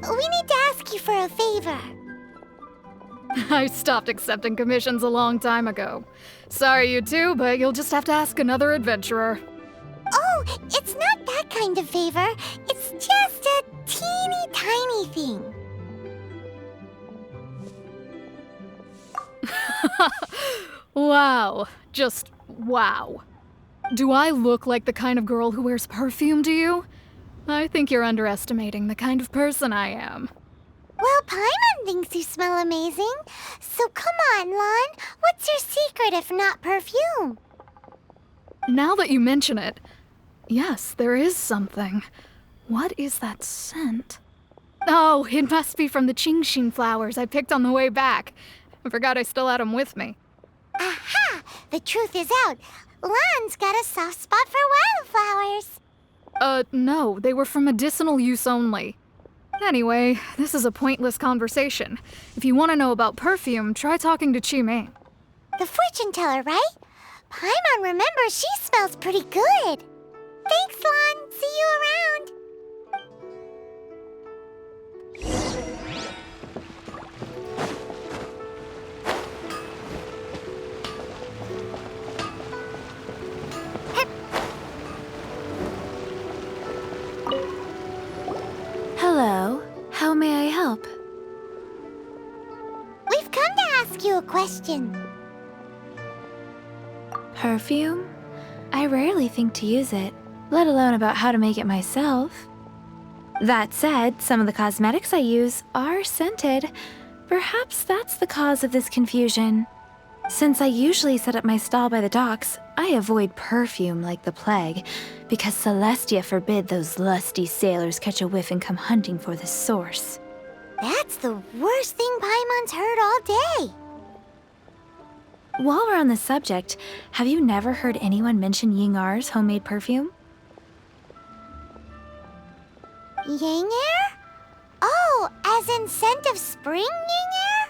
We need to ask you for a favor. I stopped accepting commissions a long time ago. Sorry, you two, but you'll just have to ask another adventurer. Oh, it's not that kind of favor. It's just a teeny tiny thing. Wow. Just wow. Do I look like the kind of girl who wears perfume to you? I think you're underestimating the kind of person I am. Well, Paimon thinks you smell amazing. So come on, Lan. What's your secret if not perfume? Now that you mention it, yes, there is something. What is that scent? Oh, it must be from the Genshin flowers I picked on the way back. I forgot I still had them with me. Aha! The truth is out. Lan's got a soft spot for wildflowers. No, they were for medicinal use only. Anyway, this is a pointless conversation. If you want to know about perfume, try talking to Chi-Mei. The fortune teller, right? Paimon remembers she smells pretty good. Thanks, Lan. See you around. Hello. How may I help? We've come to ask you a question. Perfume? I rarely think to use it, let alone about how to make it myself. That said, some of the cosmetics I use are scented. Perhaps that's the cause of this confusion. Since I usually set up my stall by the docks, I avoid perfume like the plague, because Celestia forbid those lusty sailors catch a whiff and come hunting for the source. That's the worst thing Paimon's heard all day. While we're on the subject, have you never heard anyone mention Yingar's homemade perfume? Yingar? Oh, as in scent of spring, Yingar?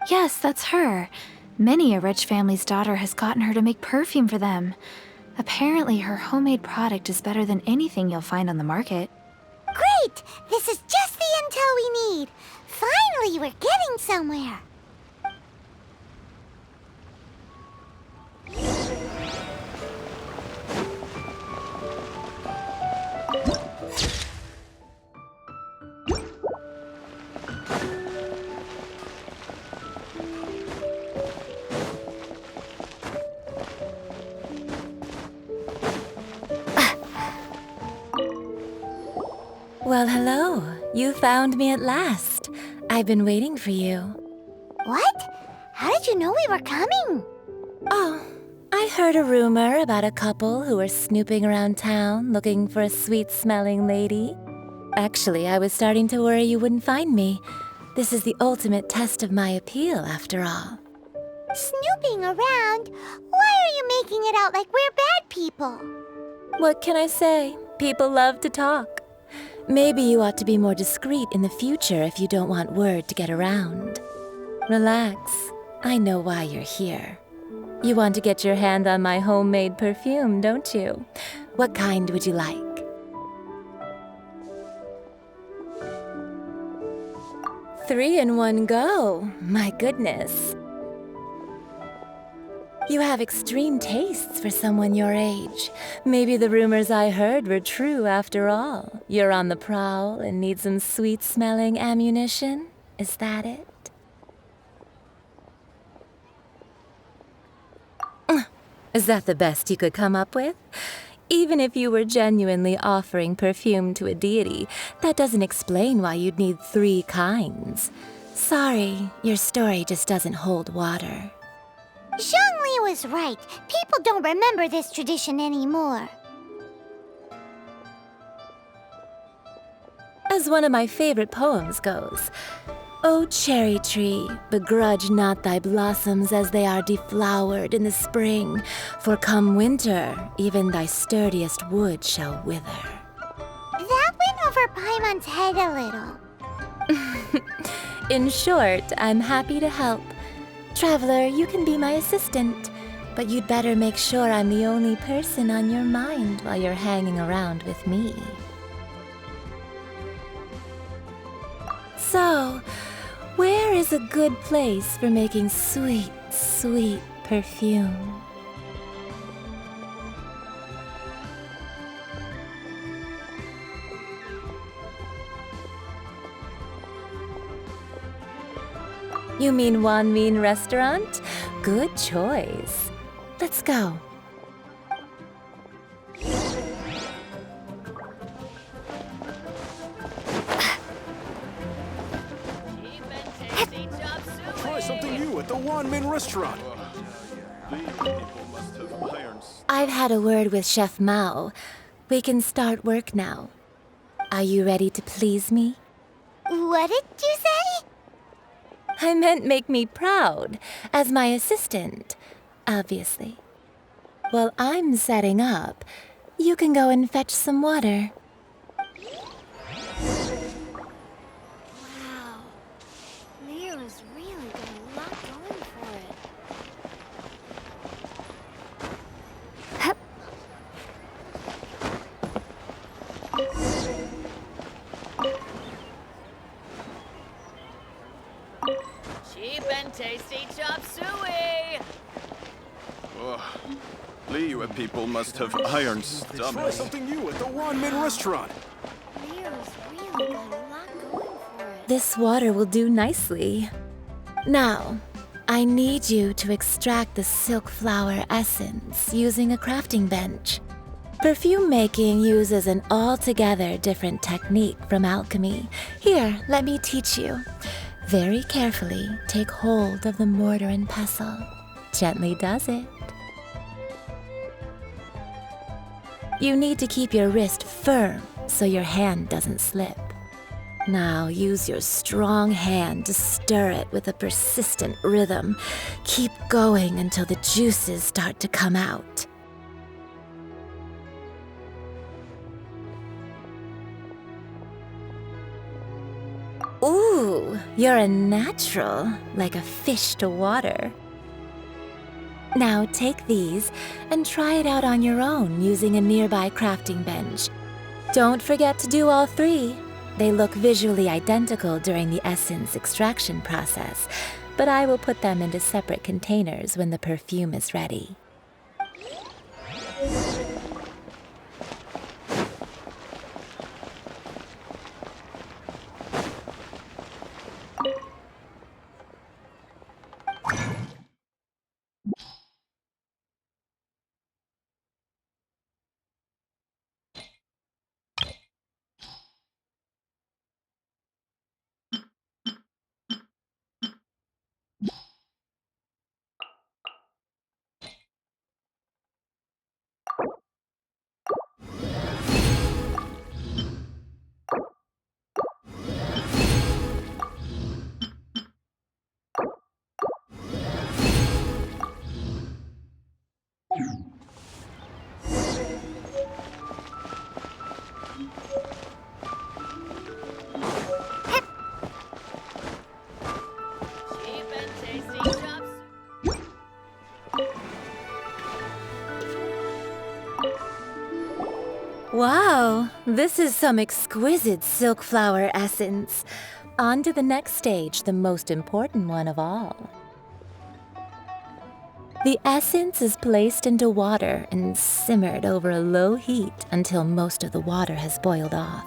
Yes, that's her. Many a rich family's daughter has gotten her to make perfume for them. Apparently, her homemade product is better than anything you'll find on the market. Great! This is just the intel we need. Finally, we're getting somewhere. Well, hello. You found me at last. I've been waiting for you. What? How did you know we were coming? Oh, I heard a rumor about a couple who were snooping around town looking for a sweet-smelling lady. Actually, I was starting to worry you wouldn't find me. This is the ultimate test of my appeal, after all. Snooping around? Why are you making it out like we're bad people? What can I say? People love to talk. Maybe you ought to be more discreet in the future if you don't want word to get around. Relax. I know why you're here. You want to get your hand on my homemade perfume, don't you? What kind would you like? Three in one go. My goodness. You have extreme tastes for someone your age. Maybe the rumors I heard were true after all. You're on the prowl and need some sweet-smelling ammunition? Is that it? Is that the best you could come up with? Even if you were genuinely offering perfume to a deity, that doesn't explain why you'd need 3 kinds. Sorry, your story just doesn't hold water. Zhongli was right. People don't remember this tradition anymore. As one of my favorite poems goes, "O cherry tree, begrudge not thy blossoms as they are deflowered in the spring, for come winter, even thy sturdiest wood shall wither." That went over Paimon's head a little. In short, I'm happy to help. Traveler, you can be my assistant, but you'd better make sure I'm the only person on your mind while you're hanging around with me. So, where is a good place for making sweet, sweet perfume? You mean Wan Min Restaurant? Good choice. Let's go. Try something new at the Wan Min Restaurant. I've had a word with Chef Mao. We can start work now. Are you ready to please me? What did you say? I meant make me proud, as my assistant, obviously. While I'm setting up, you can go and fetch some water. Wow. Leo's really got a lot going for it. Hup. Cheap and tasty chop suey! Liu and people must have iron stomachs. Try something new at the Wan Min Restaurant. Leo's really got a lot going for it. This water will do nicely. Now, I need you to extract the silk flower essence using a crafting bench. Perfume making uses an altogether different technique from alchemy. Here, let me teach you. Very carefully, take hold of the mortar and pestle. Gently does it. You need to keep your wrist firm so your hand doesn't slip. Now use your strong hand to stir it with a persistent rhythm. Keep going until the juices start to come out. Ooh, you're a natural, like a fish to water. Now take these and try it out on your own using a nearby crafting bench. Don't forget to do all 3. They look visually identical during the essence extraction process, but I will put them into separate containers when the perfume is ready. Cheap and tasty chop suey! Wow, this is some exquisite silk flower essence. On to the next stage, the most important one of all. The essence is placed into water and simmered over a low heat until most of the water has boiled off.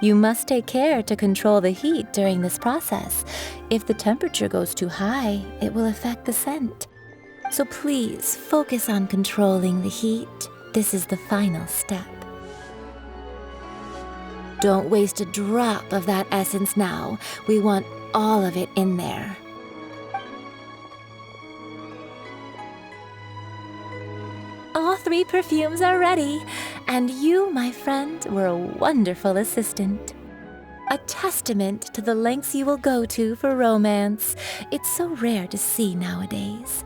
You must take care to control the heat during this process. If the temperature goes too high, it will affect the scent. So please focus on controlling the heat. This is the final step. Don't waste a drop of that essence now. We want all of it in there. All 3 perfumes are ready, and you, my friend, were a wonderful assistant. A testament to the lengths you will go to for romance. It's so rare to see nowadays.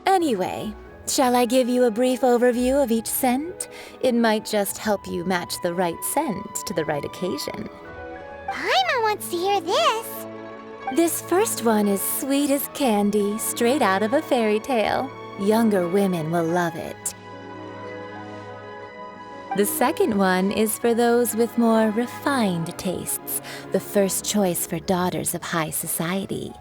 Anyway, shall I give you a brief overview of each scent? It might just help you match the right scent to the right occasion. Paimon wants to hear this. This first one is sweet as candy, straight out of a fairy tale. Younger women will love it. The second one is for those with more refined tastes, the first choice for daughters of high society.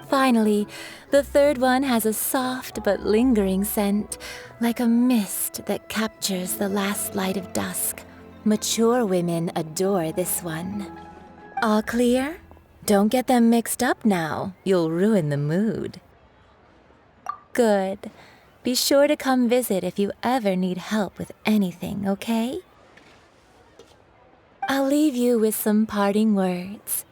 Finally, the third one has a soft but lingering scent, like a mist that captures the last light of dusk. Mature women adore this one. All clear? Don't get them mixed up now. You'll ruin the mood. Good. Be sure to come visit if you ever need help with anything, okay? I'll leave you with some parting words.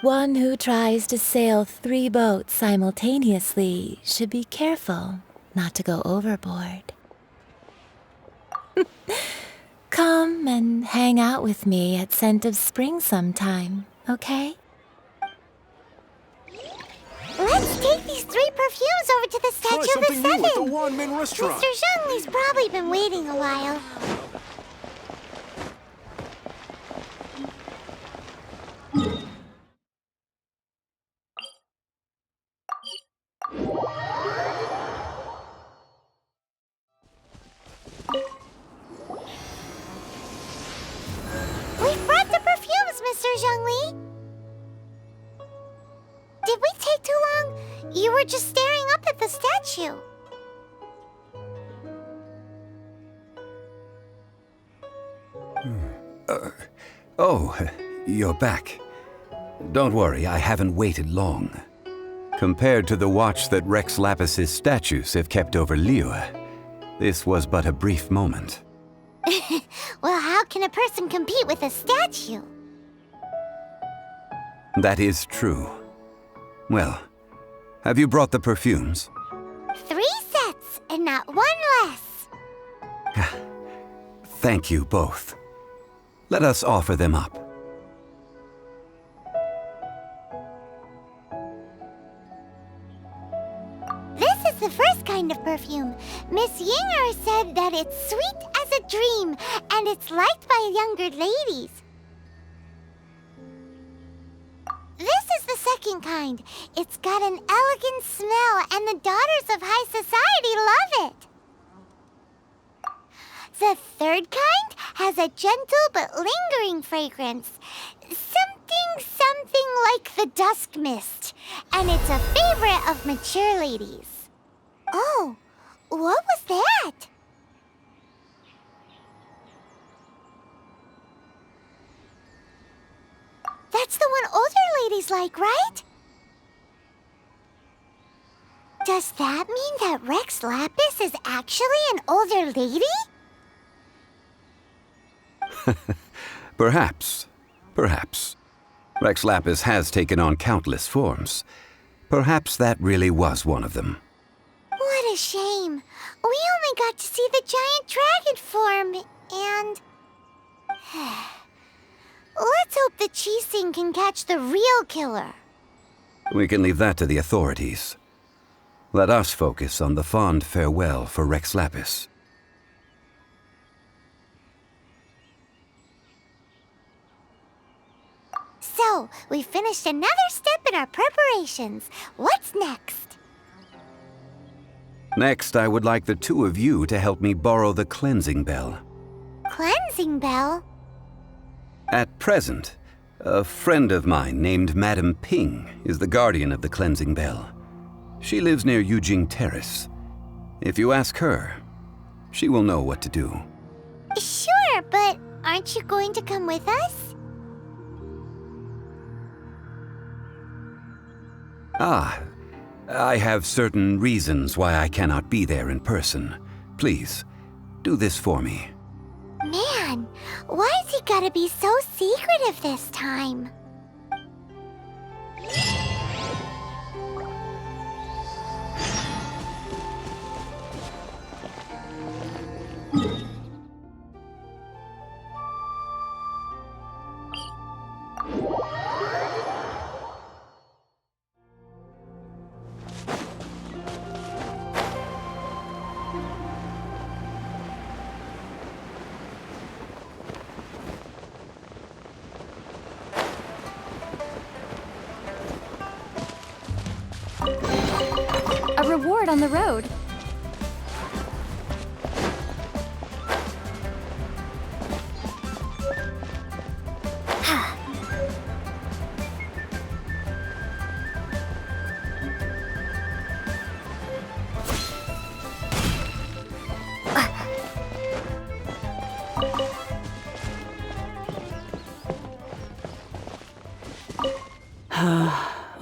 One who tries to sail 3 boats simultaneously should be careful not to go overboard. Come and hang out with me at Scent of Spring sometime, okay? Let's take these 3 perfumes over to the Statue of the something new at the Seven. One-Man restaurant. Mr. Zhongli's probably been waiting a while. We brought the perfumes, Mr. Zhongli. Did we take too long? You were just staring up at the statue. Oh, you're back. Don't worry, I haven't waited long. Compared to the watch that Rex Lapis's statues have kept over Liyue, this was but a brief moment. Well, how can a person compete with a statue? That is true. Well, have you brought the perfumes? 3 sets and not 1 less. Thank you both. Let us offer them up. This is the first kind of perfume. Miss Yinger said that it's sweet as a dream, and it's liked by younger ladies. This is the second kind. It's got an elegant smell, and the daughters of high society love it. The third kind has a gentle but lingering fragrance. Something like the dusk mist. And it's a favorite of mature ladies. Oh, what was that? That's the one older ladies like, right? Does that mean that Rex Lapis is actually an older lady? Perhaps. Perhaps. Rex Lapis has taken on countless forms. Perhaps that really was one of them. What a shame. We only got to see the giant dragon form, and... Let's hope the Qixing can catch the real killer. We can leave that to the authorities. Let us focus on the fond farewell for Rex Lapis. So, we finished another step in our preparations. What's next? Next, I would like the 2 of you to help me borrow the cleansing bell. Cleansing bell? At present, a friend of mine named Madame Ping is the guardian of the cleansing bell. She lives near Yujing Terrace. If you ask her, she will know what to do. Sure, but aren't you going to come with us? Ah, I have certain reasons why I cannot be there in person. Please, do this for me. Man, why's he gotta be so secretive this time? A reward on the road.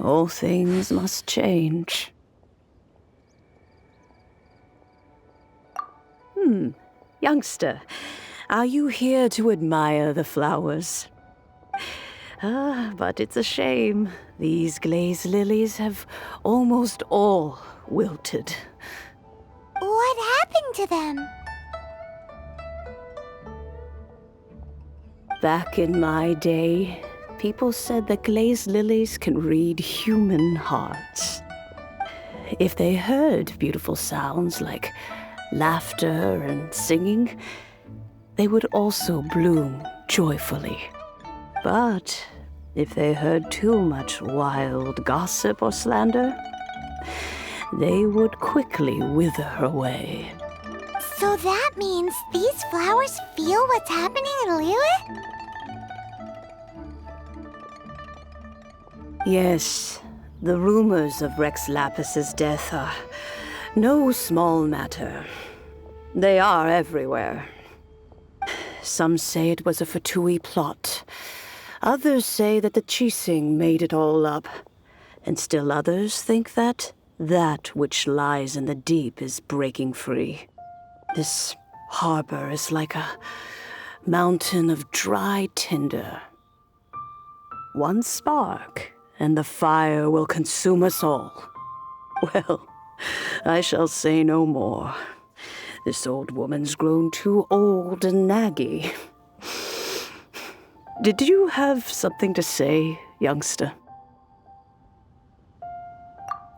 All things must change. Youngster, are you here to admire the flowers? But it's a shame. These glazed lilies have almost all wilted. What happened to them? Back in my day, people said that glazed lilies can read human hearts. If they heard beautiful sounds like laughter and singing, they would also bloom joyfully. But if they heard too much wild gossip or slander, they would quickly wither away. So that means these flowers feel what's happening in Liyue? Yes, the rumors of Rex Lapis's death are no small matter. They are everywhere. Some say it was a Fatui plot. Others say that the Chising made it all up. And still others think that which lies in the deep is breaking free. This harbor is like a mountain of dry tinder. One spark, and the fire will consume us all. Well, I shall say no more. This old woman's grown too old and naggy. Did you have something to say, youngster?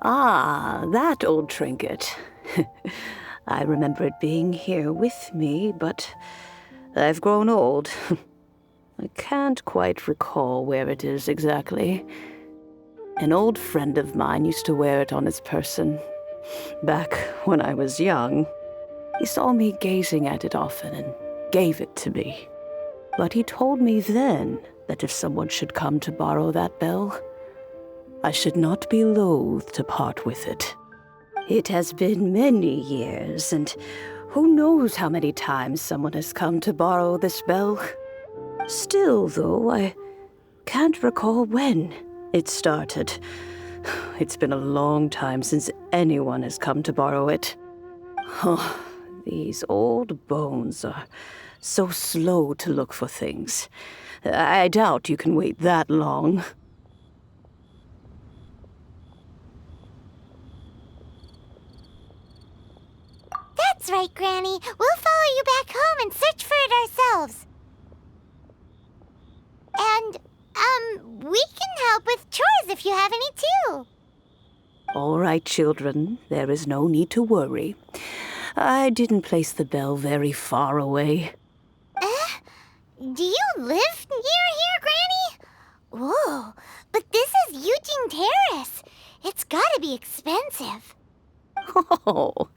Ah, that old trinket. I remember it being here with me, but I've grown old. I can't quite recall where it is exactly. An old friend of mine used to wear it on his person. Back when I was young, he saw me gazing at it often and gave it to me. But he told me then that if someone should come to borrow that bell, I should not be loath to part with it. It has been many years, and who knows how many times someone has come to borrow this bell. Still, though, I can't recall when it started. It's been a long time since anyone has come to borrow it. Oh, these old bones are so slow to look for things. I doubt you can wait that long. That's right, Granny. We'll follow you back home and search for it ourselves. And, we can help with chores if you have any too. All right, children. There is no need to worry. I didn't place the bell very far away. Do you live near here, Granny? Whoa, but this is Yujing Terrace. It's gotta be expensive. Oh,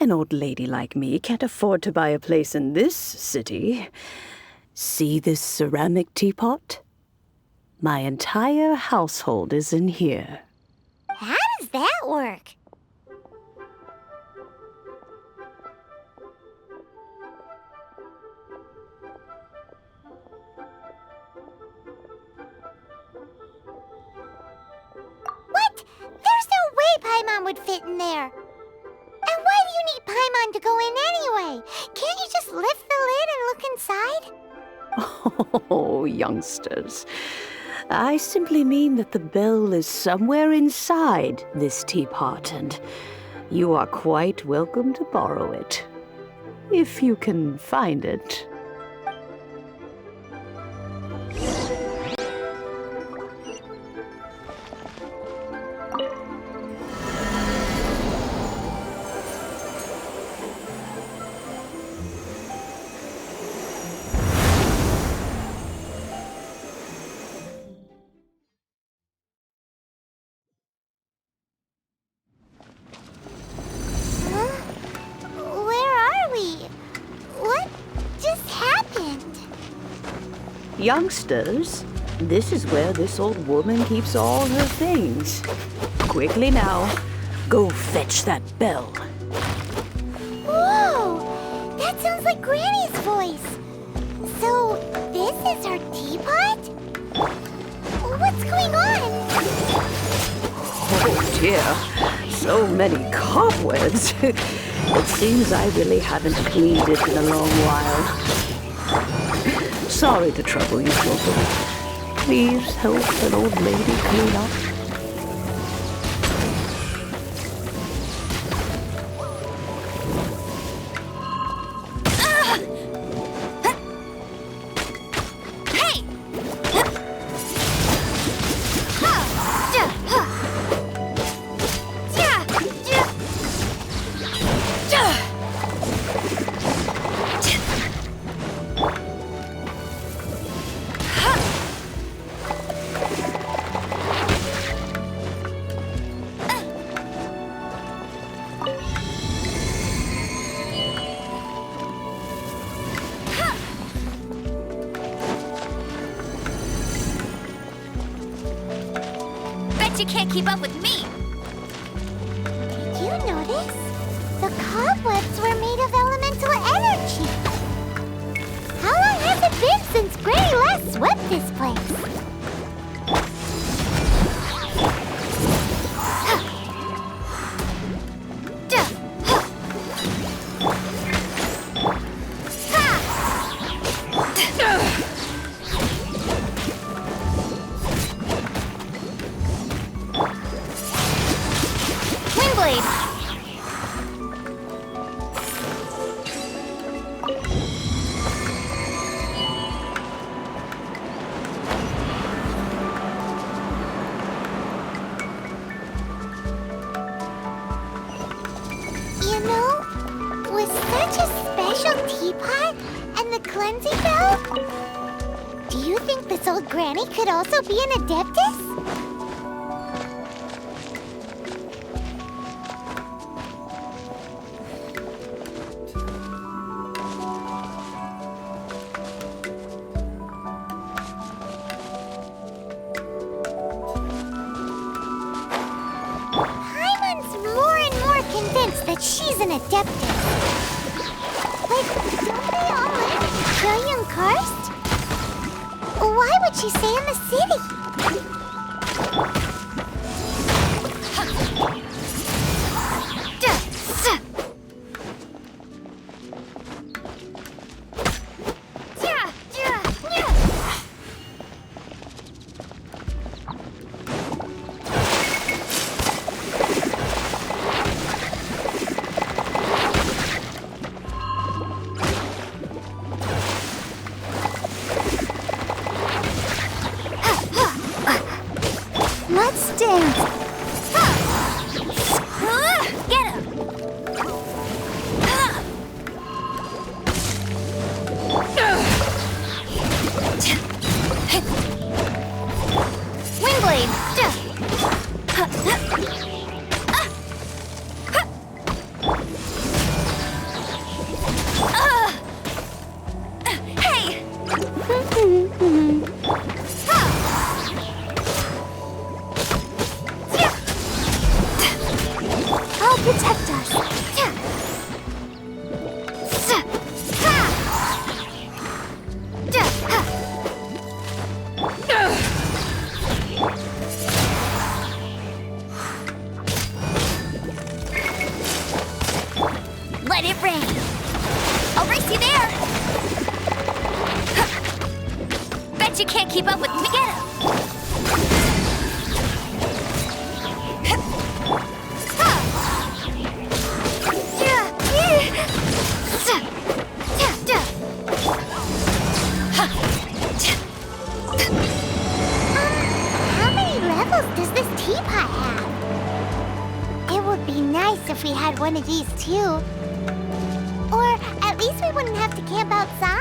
an old lady like me can't afford to buy a place in this city. See this ceramic teapot? My entire household is in here. How does does that work? What? There's no way Paimon would fit in there. And why do you need Paimon to go in anyway? Can't you just lift the lid and look inside? Oh, youngsters. I simply mean that the bell is somewhere inside this teapot, and you are quite welcome to borrow it. If you can find it. Youngsters, this is where this old woman keeps all her things. Quickly now, go fetch that bell. Whoa! That sounds like Granny's voice. So, this is her teapot? What's going on? Oh dear, so many cobwebs. It seems I really haven't cleaned it in a long while. Sorry to trouble you, children. Please help an old lady clean up. You can't keep up with me. Did you notice? The cobwebs were made of elemental energy. How long has it been since Granny last swept this place? You know, with such a special teapot and the cleansing bell, do you think this old granny could also be an adeptus? That she's an adeptus. But don't they all live in Trillium Karst? Why would she stay in the city? Bet you can't keep up with me. Get him! How many levels does this teapot have? It would be nice if we had one of these too. Or at least we wouldn't have to camp outside.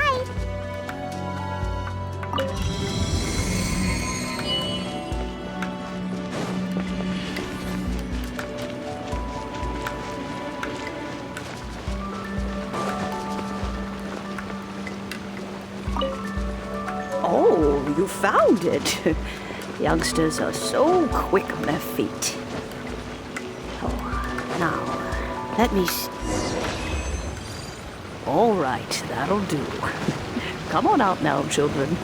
Oh, you found it. Youngsters are so quick on their feet. Oh, now, let me All right, that'll do. Come on out now, children.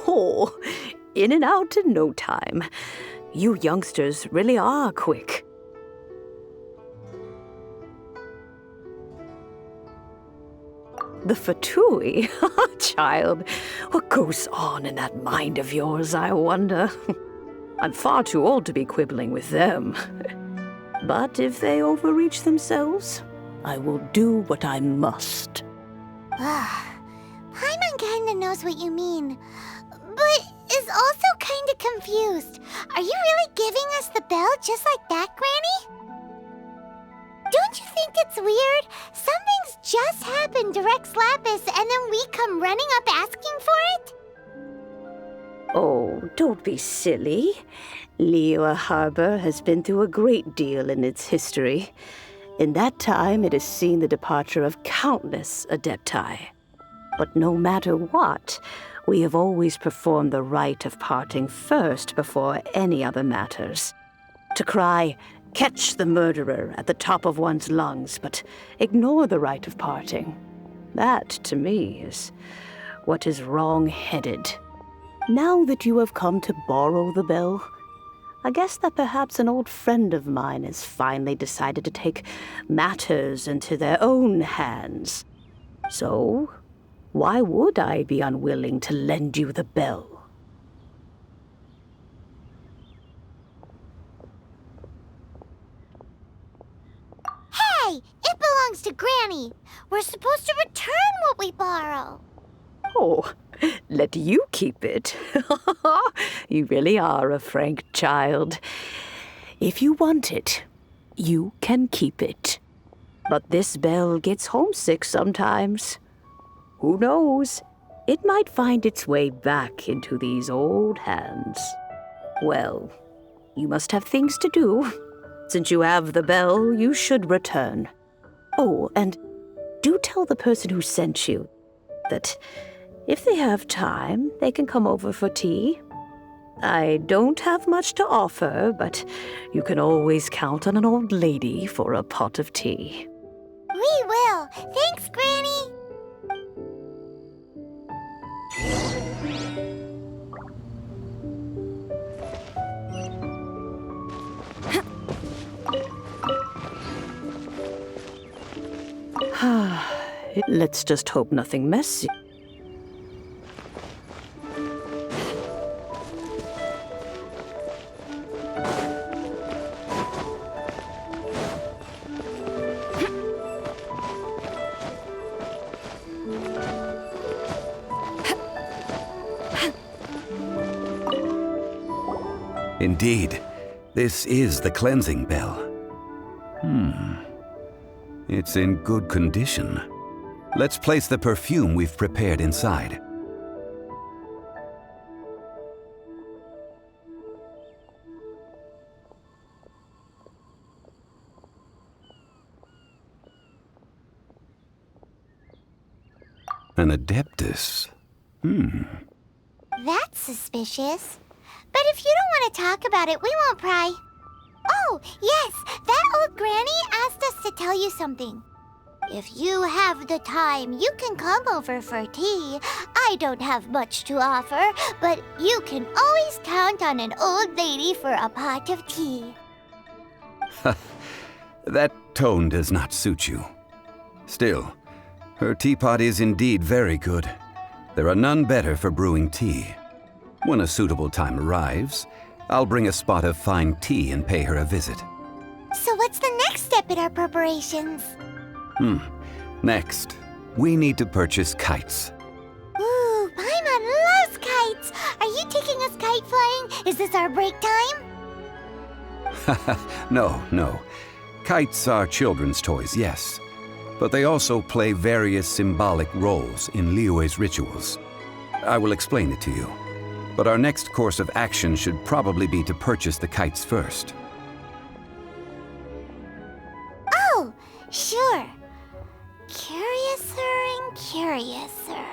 Oh, in and out in no time. You youngsters really are quick. The Fatui? Child, what goes on in that mind of yours, I wonder? I'm far too old to be quibbling with them. But if they overreach themselves, I will do what I must. Paimon kinda knows what you mean, but is also kinda confused. Are you really giving us the bell just like that, Granny? Don't you think it's weird? Something's just happened to Rex Lapis and then we come running up asking for it? Oh, don't be silly. Liyue Harbor has been through a great deal in its history. In that time, it has seen the departure of countless Adepti. But no matter what, we have always performed the rite of parting first before any other matters. To cry, "Catch the murderer," at the top of one's lungs, but ignore the rite of parting. That, to me, is what is wrong-headed. Now that you have come to borrow the bell, I guess that perhaps an old friend of mine has finally decided to take matters into their own hands. So, why would I be unwilling to lend you the bell? Hey, it belongs to Granny. We're supposed to return what we borrow. Oh, let you keep it. You really are a frank child. If you want it, you can keep it. But this bell gets homesick sometimes. Who knows? It might find its way back into these old hands. Well, you must have things to do. Since you have the bell, you should return. Oh, and do tell the person who sent you that if they have time, they can come over for tea. I don't have much to offer, but you can always count on an old lady for a pot of tea. We will. Thanks, Granny. Let's just hope nothing messy. Indeed, this is the cleansing bell. It's in good condition. Let's place the perfume we've prepared inside. An Adeptus. That's suspicious. But if you don't want to talk about it, we won't pry. Oh, yes, that old granny asked us to tell you something. If you have the time, you can come over for tea. I don't have much to offer, but you can always count on an old lady for a pot of tea. That tone does not suit you. Still, her teapot is indeed very good. There are none better for brewing tea. When a suitable time arrives, I'll bring a spot of fine tea and pay her a visit. So what's the next step in our preparations? Next, we need to purchase kites. Ooh, Paimon loves kites! Are you taking us kite flying? Is this our break time? No. Kites are children's toys, yes. But they also play various symbolic roles in Liyue's rituals. I will explain it to you. But our next course of action should probably be to purchase the kites first. Oh, sure. Curiouser and curiouser.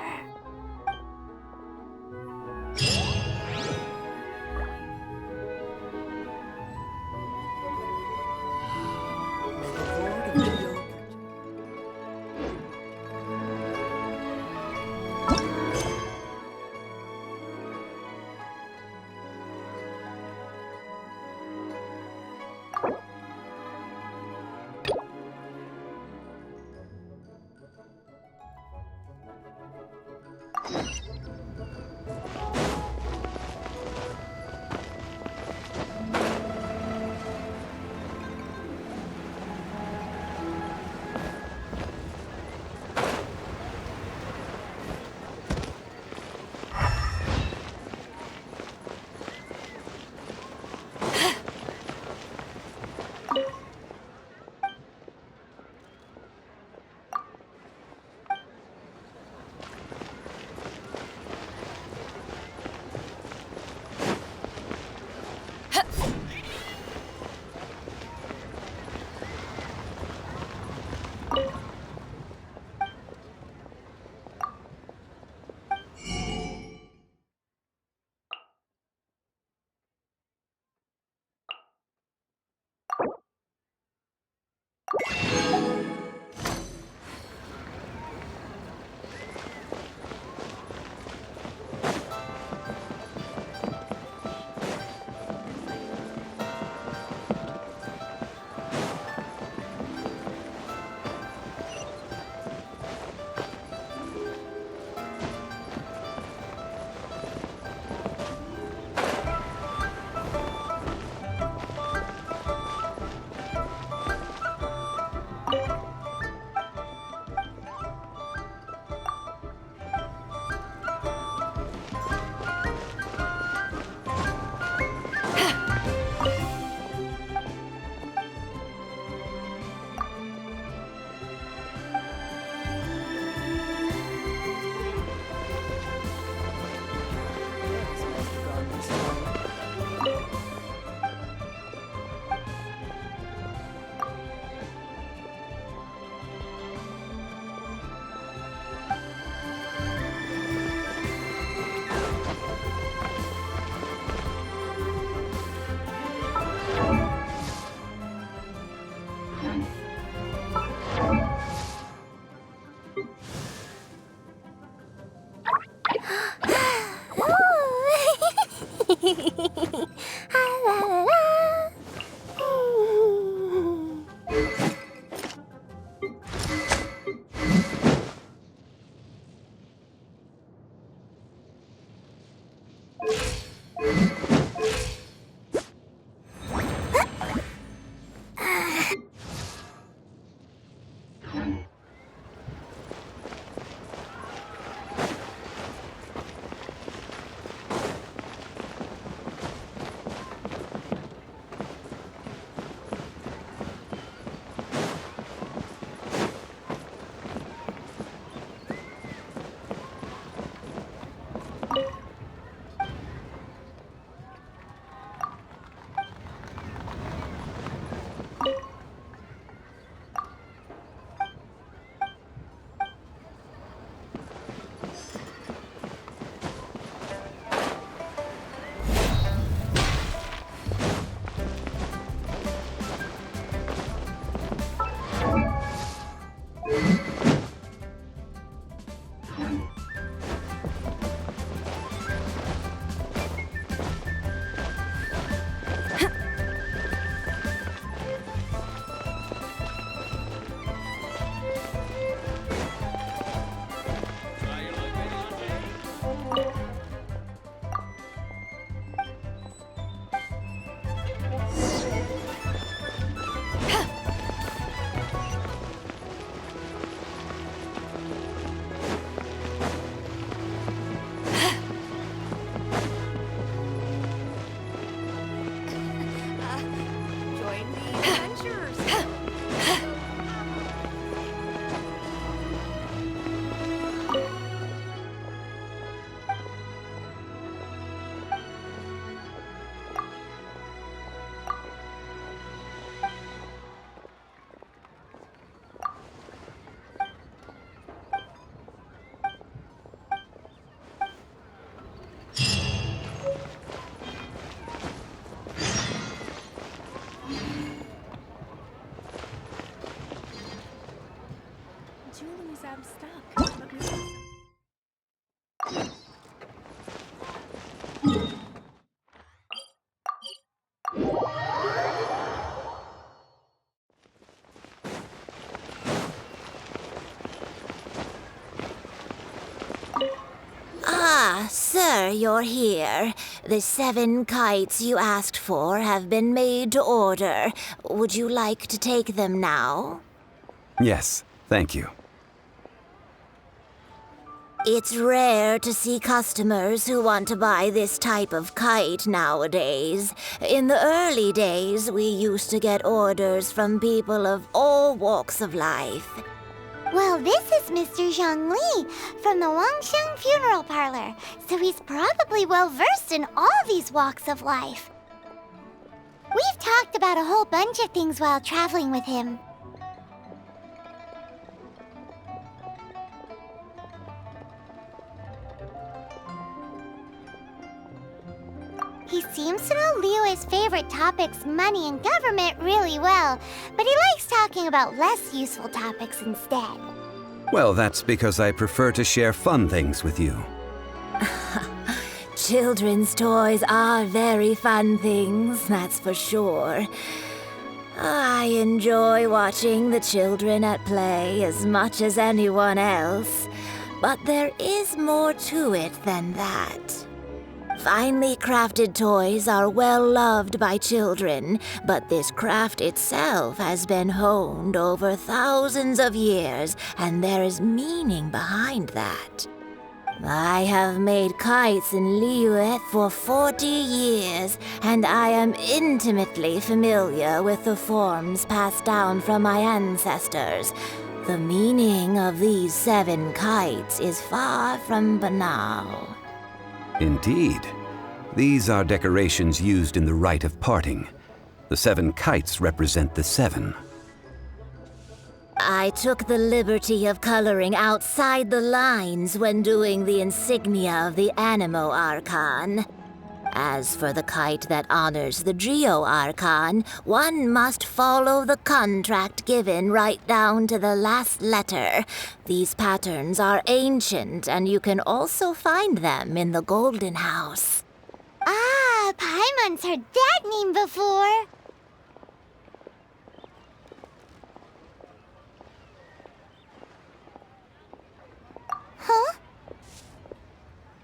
Julie's out of stock. But Ah, sir, you're here. The 7 kites you asked for have been made to order. Would you like to take them now? Yes, thank you. It's rare to see customers who want to buy this type of kite nowadays. In the early days, we used to get orders from people of all walks of life. Well, this is Mr. Zhongli from the Wangsheng Funeral Parlor, so he's probably well-versed in all these walks of life. We've talked about a whole bunch of things while traveling with him. He seems to know Liyue's favorite topics, money and government, really well, but he likes talking about less useful topics instead. Well, that's because I prefer to share fun things with you. Children's toys are very fun things, that's for sure. I enjoy watching the children at play as much as anyone else, but there is more to it than that. Finely crafted toys are well loved by children, but this craft itself has been honed over thousands of years, and there is meaning behind that. I have made kites in Liyue for 40 years, and I am intimately familiar with the forms passed down from my ancestors. The meaning of these 7 kites is far from banal. Indeed. These are decorations used in the rite of parting. The 7 kites represent the 7. I took the liberty of coloring outside the lines when doing the insignia of the Animo Archon. As for the kite that honors the Geo Archon, one must follow the contract given right down to the last letter. These patterns are ancient, and you can also find them in the Golden House. Ah, Paimon's heard that name before. Huh?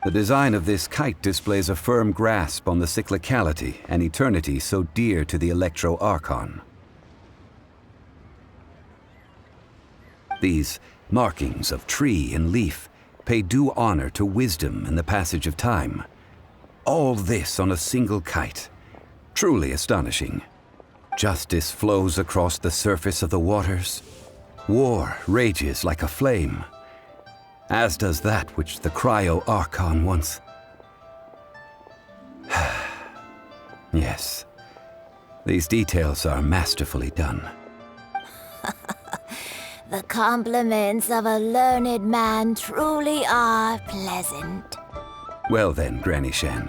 The design of this kite displays a firm grasp on the cyclicality and eternity so dear to the Electro Archon. These markings of tree and leaf pay due honor to wisdom and the passage of time. All this on a single kite. Truly astonishing. Justice flows across the surface of the waters. War rages like a flame. As does that which the Cryo Archon once. Yes, these details are masterfully done. The compliments of a learned man truly are pleasant. Well then, Granny Shan,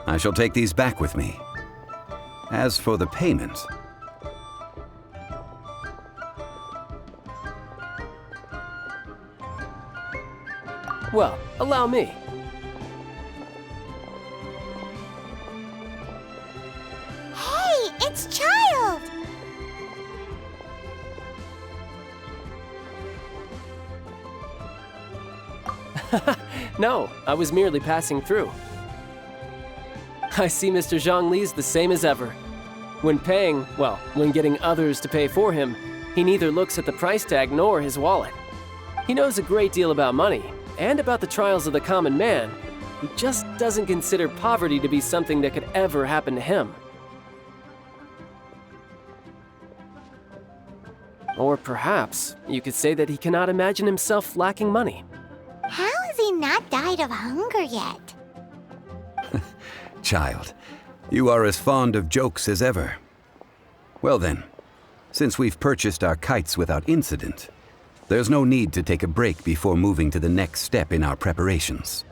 I shall take these back with me. As for the payment... Well, allow me. Hey, it's Child! No, I was merely passing through. I see Mr. Zhongli's the same as ever. When paying, well, when getting others to pay for him, he neither looks at the price tag nor his wallet. He knows a great deal about money, and about the trials of the common man. He just doesn't consider poverty to be something that could ever happen to him. Or perhaps you could say that he cannot imagine himself lacking money. How has he not died of hunger yet? Child, you are as fond of jokes as ever. Well then, since we've purchased our kites without incident, there's no need to take a break before moving to the next step in our preparations.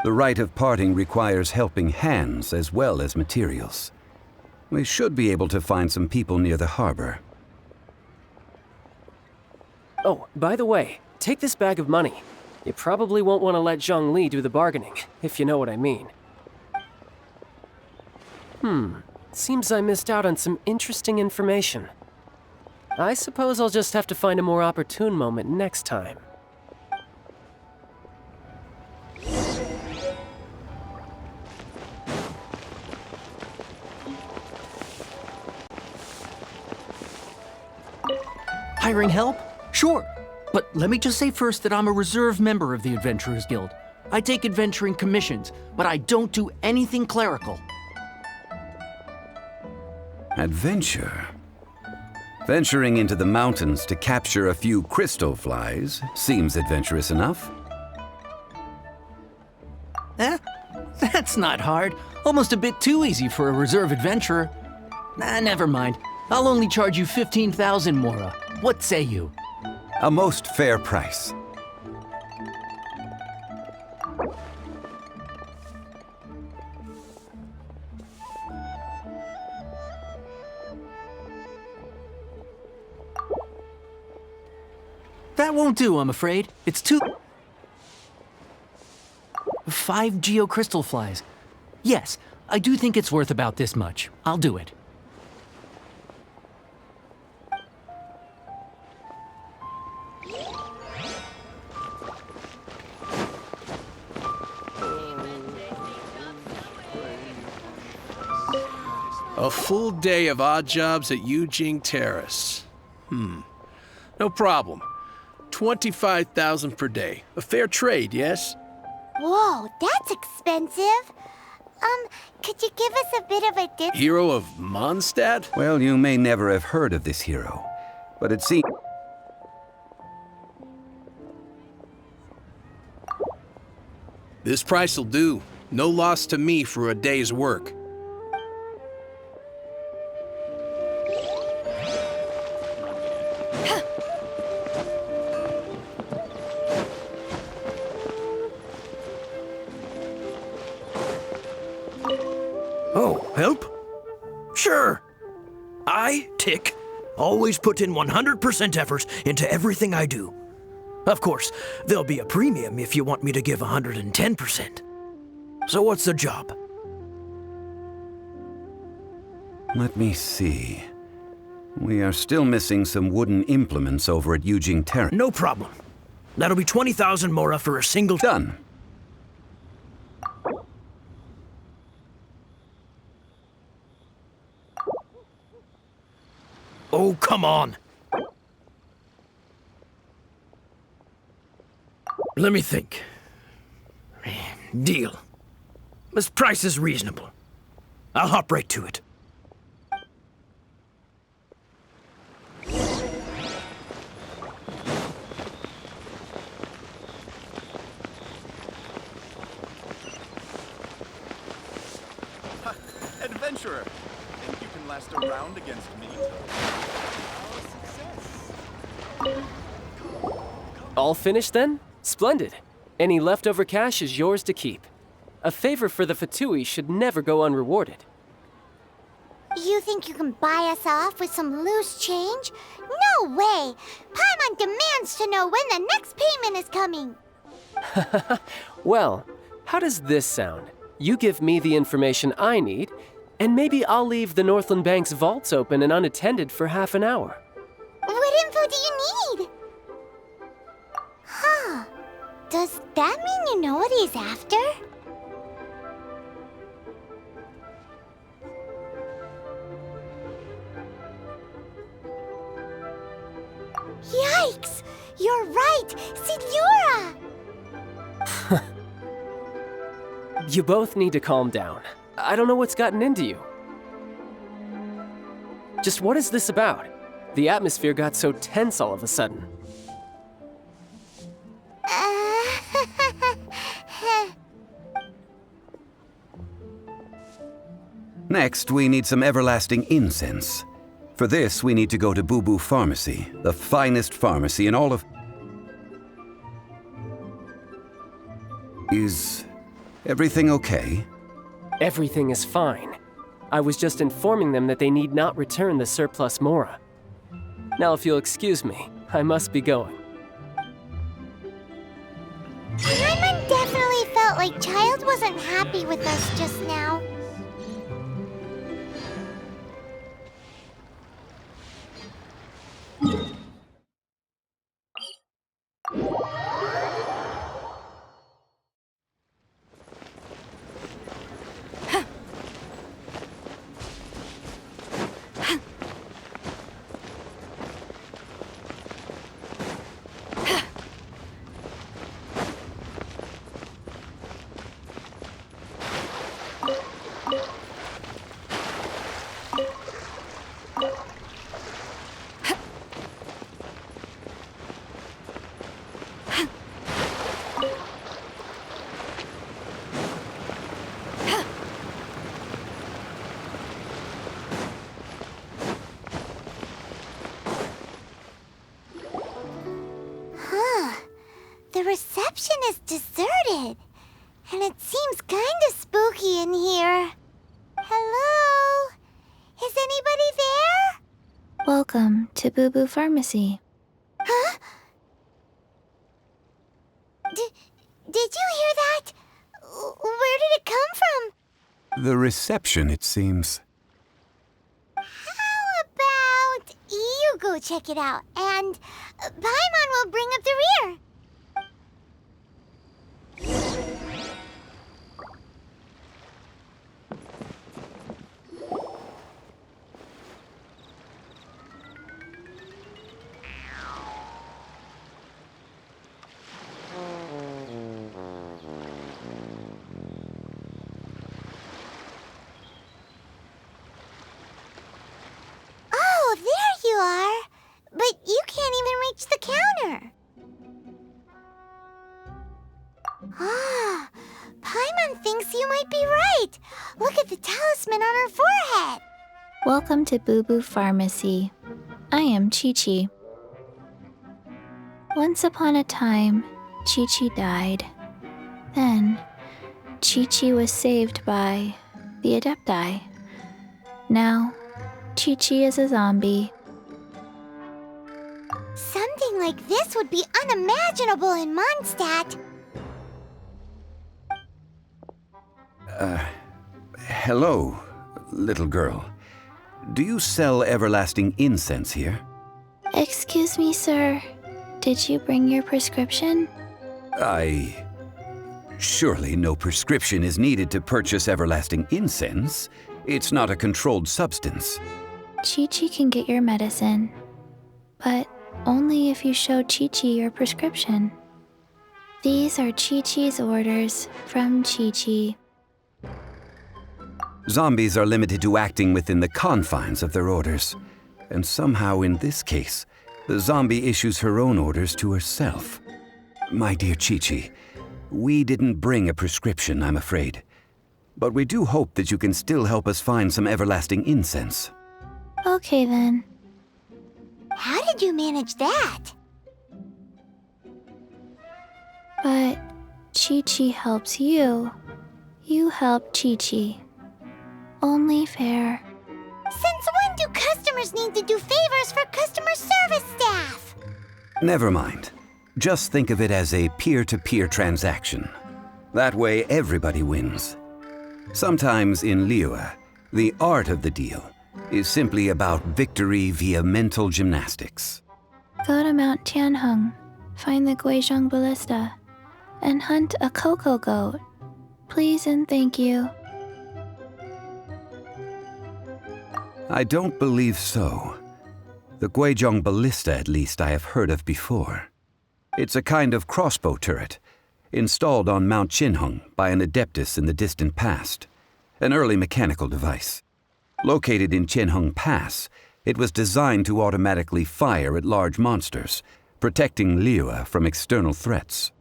The rite of parting requires helping hands as well as materials. We should be able to find some people near the harbor. Oh, by the way, take this bag of money. You probably won't want to let Zhongli do the bargaining, if you know what I mean. Seems I missed out on some interesting information. I suppose I'll just have to find a more opportune moment next time. Hiring help? Sure. But let me just say first that I'm a reserve member of the Adventurers Guild. I take adventuring commissions, but I don't do anything clerical. Adventure? Venturing into the mountains to capture a few crystal flies seems adventurous enough. That's not hard. Almost a bit too easy for a reserve adventurer. Never mind. I'll only charge you 15,000 Mora. What say you? A most fair price. That won't do, I'm afraid. It's too... 5 geocrystal flies. Yes, I do think it's worth about this much. I'll do it. A full day of odd jobs at Yujing Terrace. No problem. 25,000 per day. A fair trade, yes? Whoa, that's expensive. Could you give us a bit of a dip? Hero of Mondstadt? Well, you may never have heard of this hero, but it seems... This price will do. No loss to me for a day's work. Oh, help? Sure. I, Tick, always put in 100% effort into everything I do. Of course, there'll be a premium if you want me to give 110%. So what's the job? Let me see. We are still missing some wooden implements over at Yujing Terrace. No problem. That'll be 20,000 Mora for a single... Done. Oh, come on. Let me think. Deal. This price is reasonable. I'll hop right to it. Adventurer, think you can last a round against me? All finished then? Splendid. Any leftover cash is yours to keep. A favor for the Fatui should never go unrewarded. You think you can buy us off with some loose change? No way! Paimon demands to know when the next payment is coming! Well, how does this sound? You give me the information I need, and maybe I'll leave the Northland Bank's vaults open and unattended for half an hour. What info do you need? Huh. Does that mean you know what he's after? Yikes! You're right! Signora! You both need to calm down. I don't know what's gotten into you. Just what is this about? The atmosphere got so tense all of a sudden. Next, we need some everlasting incense. For this, we need to go to Boo Boo Pharmacy, the finest pharmacy in all of... Is everything okay? Everything is fine. I was just informing them that they need not return the surplus Mora. Now, if you'll excuse me, I must be going. Definitely felt like Child wasn't happy with us just now. The reception is deserted, and it seems kinda spooky in here. Hello? Is anybody there? Welcome to Boo Boo Pharmacy. Huh? Did you hear that? Where did it come from? The reception, it seems. How about you go check it out, and Paimon will bring up the rear. Oh, there you are. But you can't even reach the counter. Ah, Paimon thinks you might be right. Look at the talisman on her forehead. Welcome to Boo Boo Pharmacy. I am Chi-Chi. Once upon a time, Chi-Chi died. Then, Chi-Chi was saved by the Adepti. Now, Chi-Chi is a zombie. Something like this would be unimaginable in Mondstadt. Hello, little girl. Do you sell everlasting incense here? Excuse me, sir. Did you bring your prescription? Surely no prescription is needed to purchase everlasting incense. It's not a controlled substance. Chi-Chi can get your medicine, but only if you show Chi-Chi your prescription. These are Chi-Chi's orders from Chi-Chi. Zombies are limited to acting within the confines of their orders. And somehow in this case, the zombie issues her own orders to herself. My dear Chi-Chi, we didn't bring a prescription, I'm afraid. But we do hope that you can still help us find some everlasting incense. Okay then. How did you manage that? But Chi-Chi helps you. You help Chi-Chi. Only fair. Since when do customers need to do favors for customer service staff? Never mind. Just think of it as a peer-to-peer transaction. That way everybody wins. Sometimes in Liyue, the art of the deal is simply about victory via mental gymnastics. Go to Mount Tianheng, find the Guizhong Ballista, and hunt a cocoa goat. Please and thank you. I don't believe so. The Guizhong Ballista, at least, I have heard of before. It's a kind of crossbow turret, installed on Mount Qinheng by an adeptus in the distant past, an early mechanical device. Located in Qinheng Pass, it was designed to automatically fire at large monsters, protecting Liyue from external threats.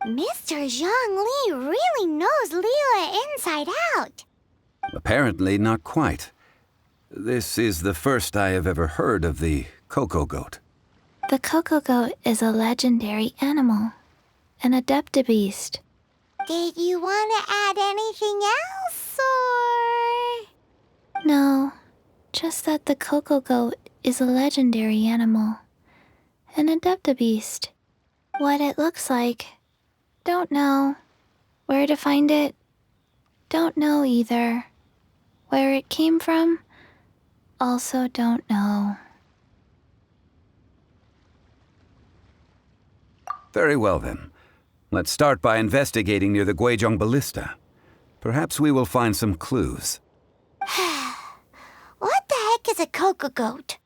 Mr. Zhang Li really knows Liyue inside out. Apparently not quite. This is the first I have ever heard of the cocoa goat. The cocoa goat is a legendary animal, an adeptabeast. Did you want to add anything else, or...? No, just that the cocoa goat is a legendary animal, an adeptabeast. What it looks like, Don't know. Where to find it? Don't know either. Where it came from? Also don't know. Very well then. Let's start by investigating near the Guizhong Ballista. Perhaps we will find some clues. What the heck is a cocoa goat?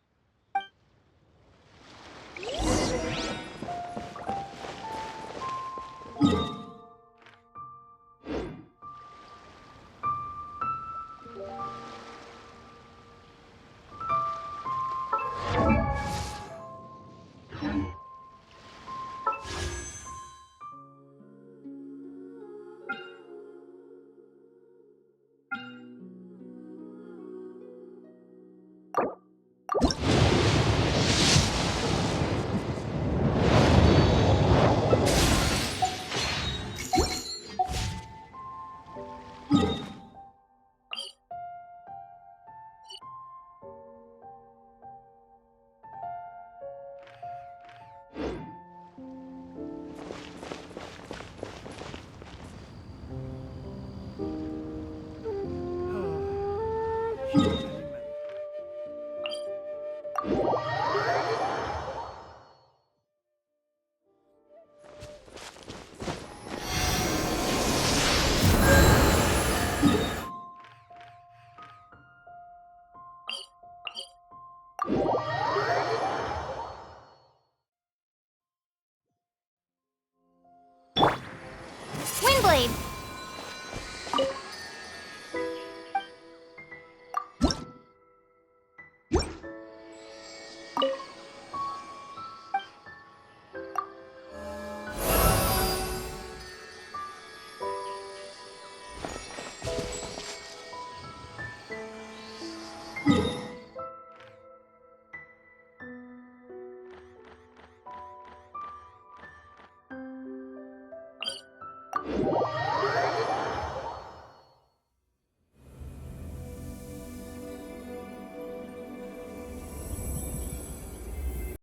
Windblade!